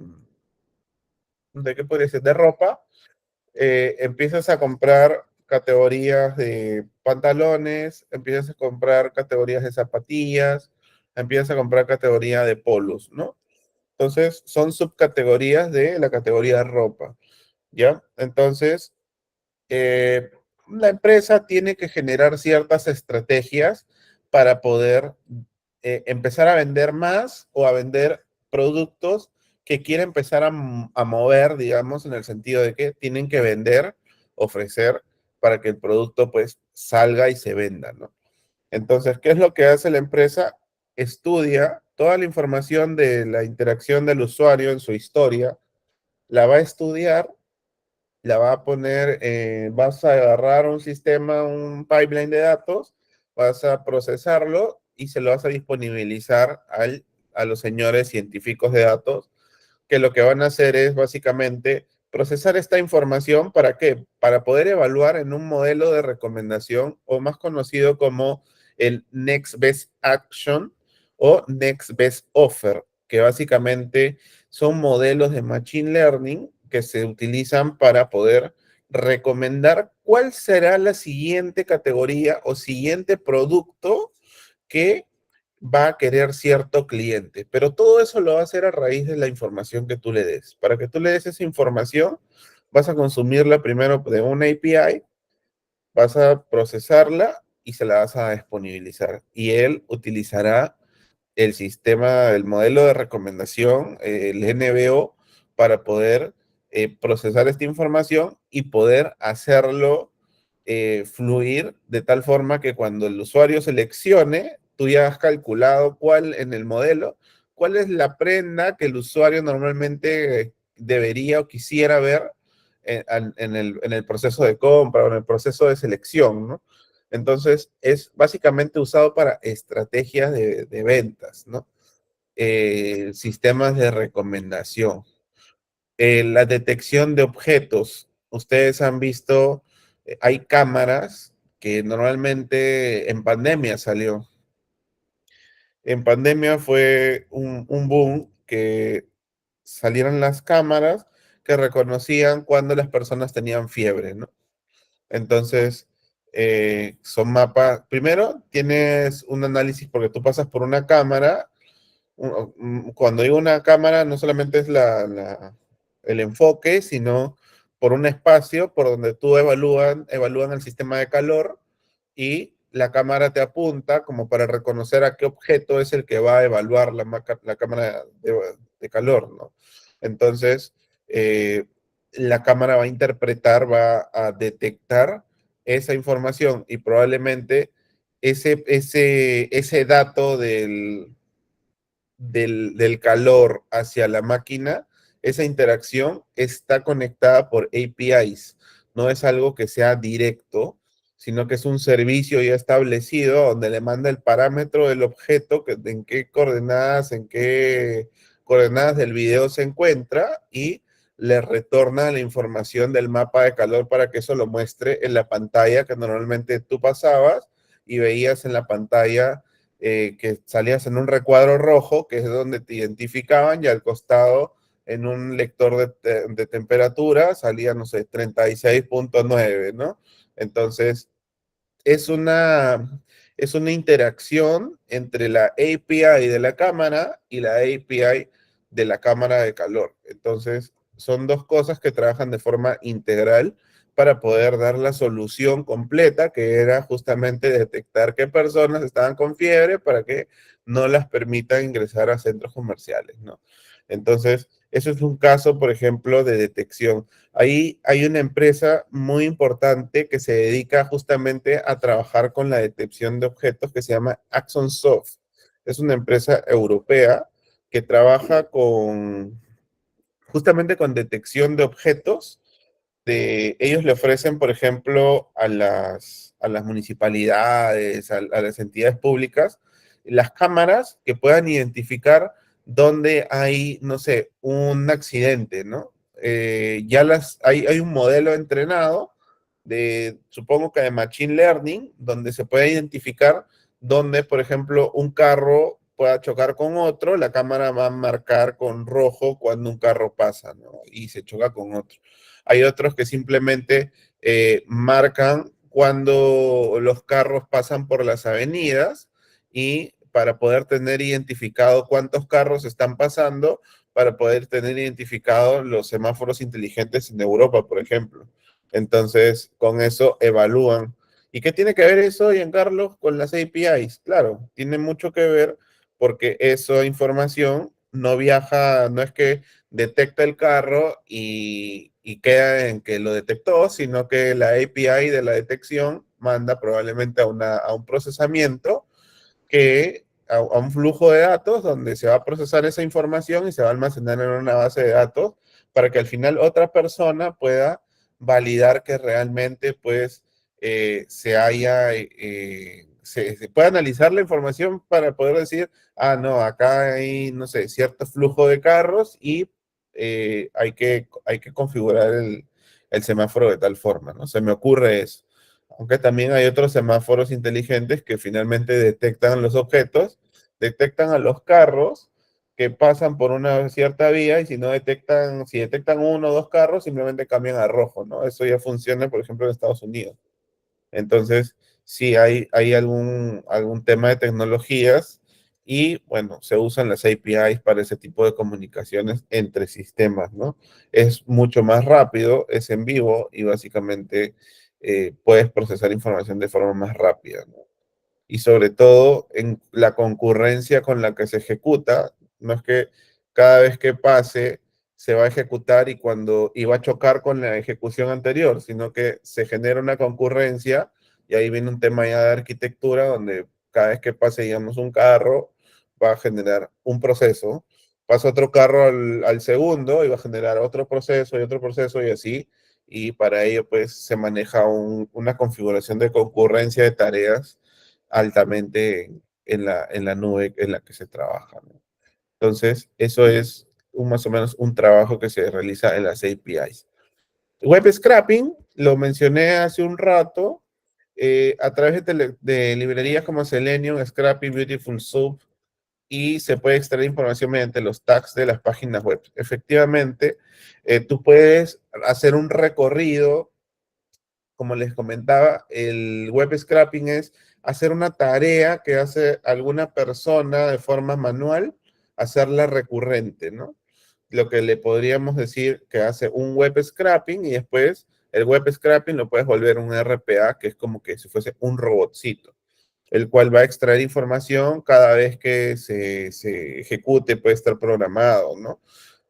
A: qué podría ser? De ropa, empiezas a comprar categorías de pantalones, empiezas a comprar categorías de zapatillas, empiezas a comprar categoría de polos, ¿no? Entonces, son subcategorías de la categoría de ropa, ¿ya? Entonces, eh, la empresa tiene que generar ciertas estrategias para poder empezar a vender más o a vender productos que quiere empezar a mover, digamos, en el sentido de que tienen que vender, ofrecer para que el producto pues salga y se venda, ¿no? Entonces, ¿qué es lo que hace la empresa? Estudia toda la información de la interacción del usuario en su historia, la va a estudiar, la va a poner, vas a agarrar un sistema, un pipeline de datos, vas a procesarlo y se lo vas a disponibilizar a los señores científicos de datos, que lo que van a hacer es básicamente procesar esta información. ¿Para qué? Para poder evaluar en un modelo de recomendación o más conocido como el Next Best Action o Next Best Offer, que básicamente son modelos de Machine Learning que se utilizan para poder recomendar cuál será la siguiente categoría o siguiente producto que va a querer cierto cliente. Pero todo eso lo va a hacer a raíz de la información que tú le des. Para que tú le des esa información, vas a consumirla primero de una API, vas a procesarla y se la vas a disponibilizar. Y él utilizará el sistema, el modelo de recomendación, el NBO, para poder procesar esta información y poder hacerlo fluir de tal forma que cuando el usuario seleccione, tú ya has calculado cuál en el modelo, cuál es la prenda que el usuario normalmente debería o quisiera ver en el proceso de compra o en el proceso de selección, ¿no? Entonces, es básicamente usado para estrategias de ventas, ¿no? Sistemas de recomendación. La detección de objetos. Ustedes han visto, hay cámaras que normalmente en pandemia salió. En pandemia fue un boom que salieron las cámaras que reconocían cuando las personas tenían fiebre, ¿no? Entonces, son mapas. Primero, tienes un análisis porque tú pasas por una cámara. Cuando digo una cámara, no solamente es el enfoque, sino por un espacio por donde tú evalúan el sistema de calor y la cámara te apunta como para reconocer a qué objeto es el que va a evaluar la cámara de calor, ¿no? Entonces, la cámara va a interpretar, va a detectar esa información y probablemente ese dato del calor hacia la máquina, esa interacción está conectada por APIs. No es algo que sea directo, sino que es un servicio ya establecido donde le manda el parámetro del objeto, en qué coordenadas del video se encuentra y le retorna la información del mapa de calor para que eso lo muestre en la pantalla que normalmente tú pasabas y veías en la pantalla que salías en un recuadro rojo, que es donde te identificaban, y al costado en un lector de temperatura salía, no sé, 36.9, ¿no? Entonces, es una, es una interacción entre la API de la cámara y la API de la cámara de calor. Entonces, son dos cosas que trabajan de forma integral para poder dar la solución completa, que era justamente detectar qué personas estaban con fiebre para que no las permitan ingresar a centros comerciales, ¿no? Entonces, eso es un caso, por ejemplo, de detección. Ahí hay una empresa muy importante que se dedica justamente a trabajar con la detección de objetos que se llama Axon Soft. Es una empresa europea que trabaja justamente con detección de objetos. Ellos le ofrecen, por ejemplo, a las municipalidades, a las entidades públicas, las cámaras que puedan identificar dónde hay, no sé, un accidente, ¿no? Hay un modelo entrenado supongo que de Machine Learning, donde se puede identificar dónde, por ejemplo, un carro pueda chocar con otro, la cámara va a marcar con rojo cuando un carro pasa, ¿no? Y se choca con otro. Hay otros que simplemente marcan cuando los carros pasan por las avenidas y para poder tener identificado cuántos carros están pasando, para poder tener identificados los semáforos inteligentes en Europa, por ejemplo. Entonces, con eso evalúan. ¿Y qué tiene que ver eso, Giancarlo, con las APIs? Claro, tiene mucho que ver porque esa información no viaja, no es que detecta el carro y queda en que lo detectó, sino que la API de la detección manda probablemente a un procesamiento a un flujo de datos donde se va a procesar esa información y se va a almacenar en una base de datos para que al final otra persona pueda validar que realmente pues se pueda analizar la información para poder decir, ah, no, acá hay, no sé, cierto flujo de carros y hay que configurar el semáforo de tal forma, ¿no? Se me ocurre eso. Aunque también hay otros semáforos inteligentes que finalmente detectan los objetos, detectan a los carros que pasan por una cierta vía y si detectan uno o dos carros, simplemente cambian a rojo, ¿no? Eso ya funciona, por ejemplo, en Estados Unidos. Entonces, sí hay algún tema de tecnologías y, bueno, se usan las APIs para ese tipo de comunicaciones entre sistemas, ¿no? Es mucho más rápido, es en vivo y básicamente puedes procesar información de forma más rápida, ¿no? Y sobre todo en la concurrencia con la que se ejecuta, no es que cada vez que pase se va a ejecutar y va a chocar con la ejecución anterior, sino que se genera una concurrencia y ahí viene un tema ya de arquitectura donde cada vez que pase, digamos, un carro va a generar un proceso, pasa otro carro al segundo y va a generar otro proceso y así, y para ello pues se maneja una configuración de concurrencia de tareas altamente en la nube en la que se trabaja, ¿no? Entonces, eso es más o menos un trabajo que se realiza en las APIs. Web scrapping, lo mencioné hace un rato, a través de librerías como Selenium, Scrappy, Beautiful Soup, y se puede extraer información mediante los tags de las páginas web. Efectivamente, tú puedes hacer un recorrido como les comentaba, el web scrapping es hacer una tarea que hace alguna persona de forma manual, hacerla recurrente, ¿no? Lo que le podríamos decir que hace un web scrapping y después el web scrapping lo puedes volver un RPA, que es como que si fuese un robotcito, el cual va a extraer información cada vez que se ejecute, puede estar programado, ¿no?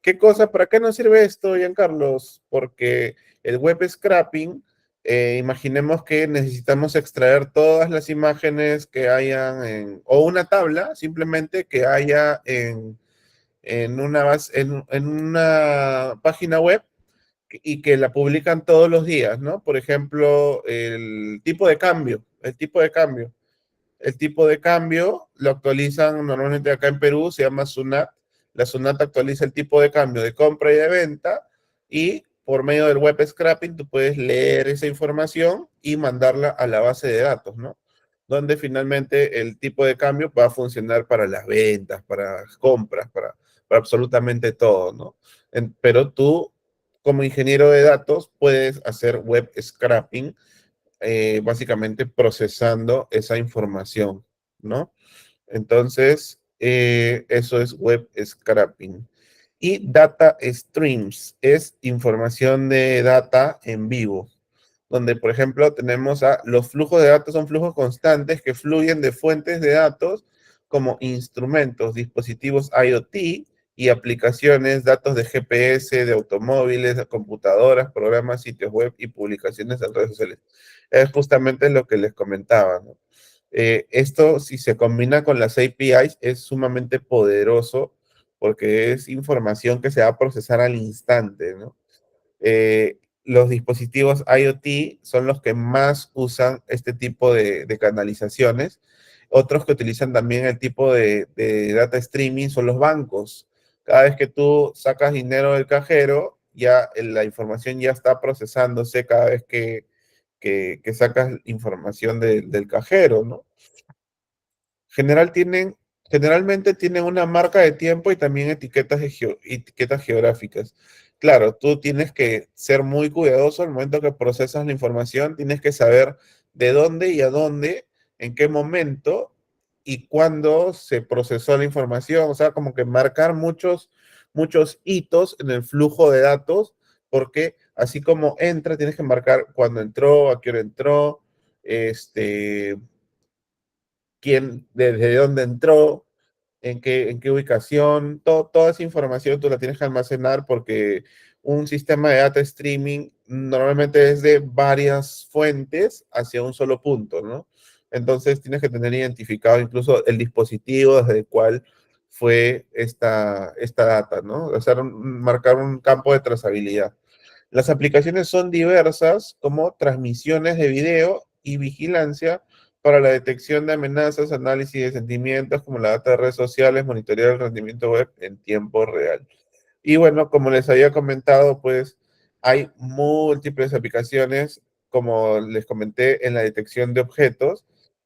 A: ¿Qué cosa? ¿Para qué nos sirve esto, Giancarlos? Porque el web scraping, imaginemos que necesitamos extraer todas las imágenes que hayan o una tabla simplemente que haya en una página web y que la publican todos los días, ¿no? Por ejemplo, el tipo de cambio lo actualizan normalmente acá en Perú, se llama SUNAT. La SUNAT actualiza el tipo de cambio de compra y de venta y por medio del web scrapping tú puedes leer esa información y mandarla a la base de datos, ¿no? Donde finalmente el tipo de cambio va a funcionar para las ventas, para las compras, para absolutamente todo, ¿no? Pero tú, como ingeniero de datos, puedes hacer web scrapping básicamente procesando esa información, ¿no? Entonces, eso es web scrapping. Y data streams es información de data en vivo, donde, por ejemplo, tenemos los flujos de datos, son flujos constantes que fluyen de fuentes de datos como instrumentos, dispositivos IoT y aplicaciones, datos de GPS, de automóviles, de computadoras, programas, sitios web y publicaciones en redes sociales. Es justamente lo que les comentaba, ¿no? Esto, si se combina con las APIs, es sumamente poderoso porque es información que se va a procesar al instante, ¿no? Los dispositivos IoT son los que más usan este tipo de canalizaciones. Otros que utilizan también el tipo de data streaming son los bancos. Cada vez que tú sacas dinero del cajero, ya la información ya está procesándose cada vez que sacas información del cajero, ¿no? General tienen, Generalmente tienen una marca de tiempo y también etiquetas geográficas. Claro, tú tienes que ser muy cuidadoso al momento que procesas la información, tienes que saber de dónde y a dónde, en qué momento y cuándo se procesó la información, o sea, como que marcar muchos hitos en el flujo de datos, porque así como entra, tienes que marcar cuándo entró, a qué hora entró, este, desde dónde entró, en qué ubicación, toda esa información tú la tienes que almacenar porque un sistema de data streaming normalmente es de varias fuentes hacia un solo punto, ¿no? Entonces tienes que tener identificado incluso el dispositivo desde el cual fue esta data, ¿no? O sea, marcar un campo de trazabilidad. Las aplicaciones son diversas, como transmisiones de video y vigilancia para la detección de amenazas, análisis de sentimientos, como la data de redes sociales, monitorear el rendimiento web en tiempo real. Y bueno, como les había comentado, pues hay múltiples aplicaciones, como les comenté, en la detección de objetos.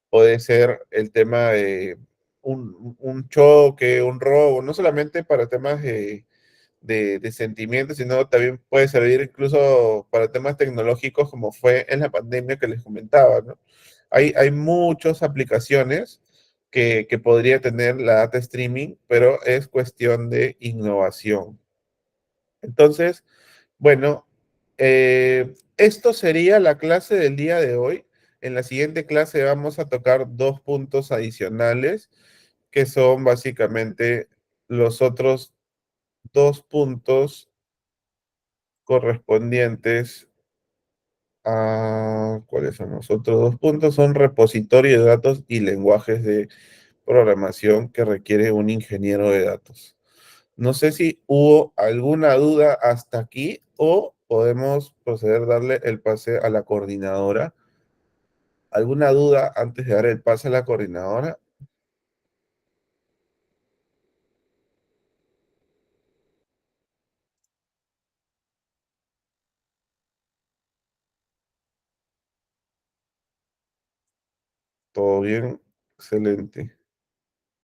A: Puede ser el tema de un choque, un robo, no solamente para temas de sentimientos, sino también puede servir incluso para temas tecnológicos, como fue en la pandemia que les comentaba, ¿no? Hay muchas aplicaciones que podría tener la data streaming, pero es cuestión de innovación. Entonces, bueno, esto sería la clase del día de hoy. En la siguiente clase vamos a tocar dos puntos adicionales, que son básicamente los otros dos puntos correspondientes a, ¿cuáles son los otros dos puntos? Son repositorio de datos y lenguajes de programación que requiere un ingeniero de datos. No sé si hubo alguna duda hasta aquí o podemos proceder a darle el pase a la coordinadora. ¿Alguna duda antes de dar el pase a la coordinadora? ¿Todo bien? Excelente.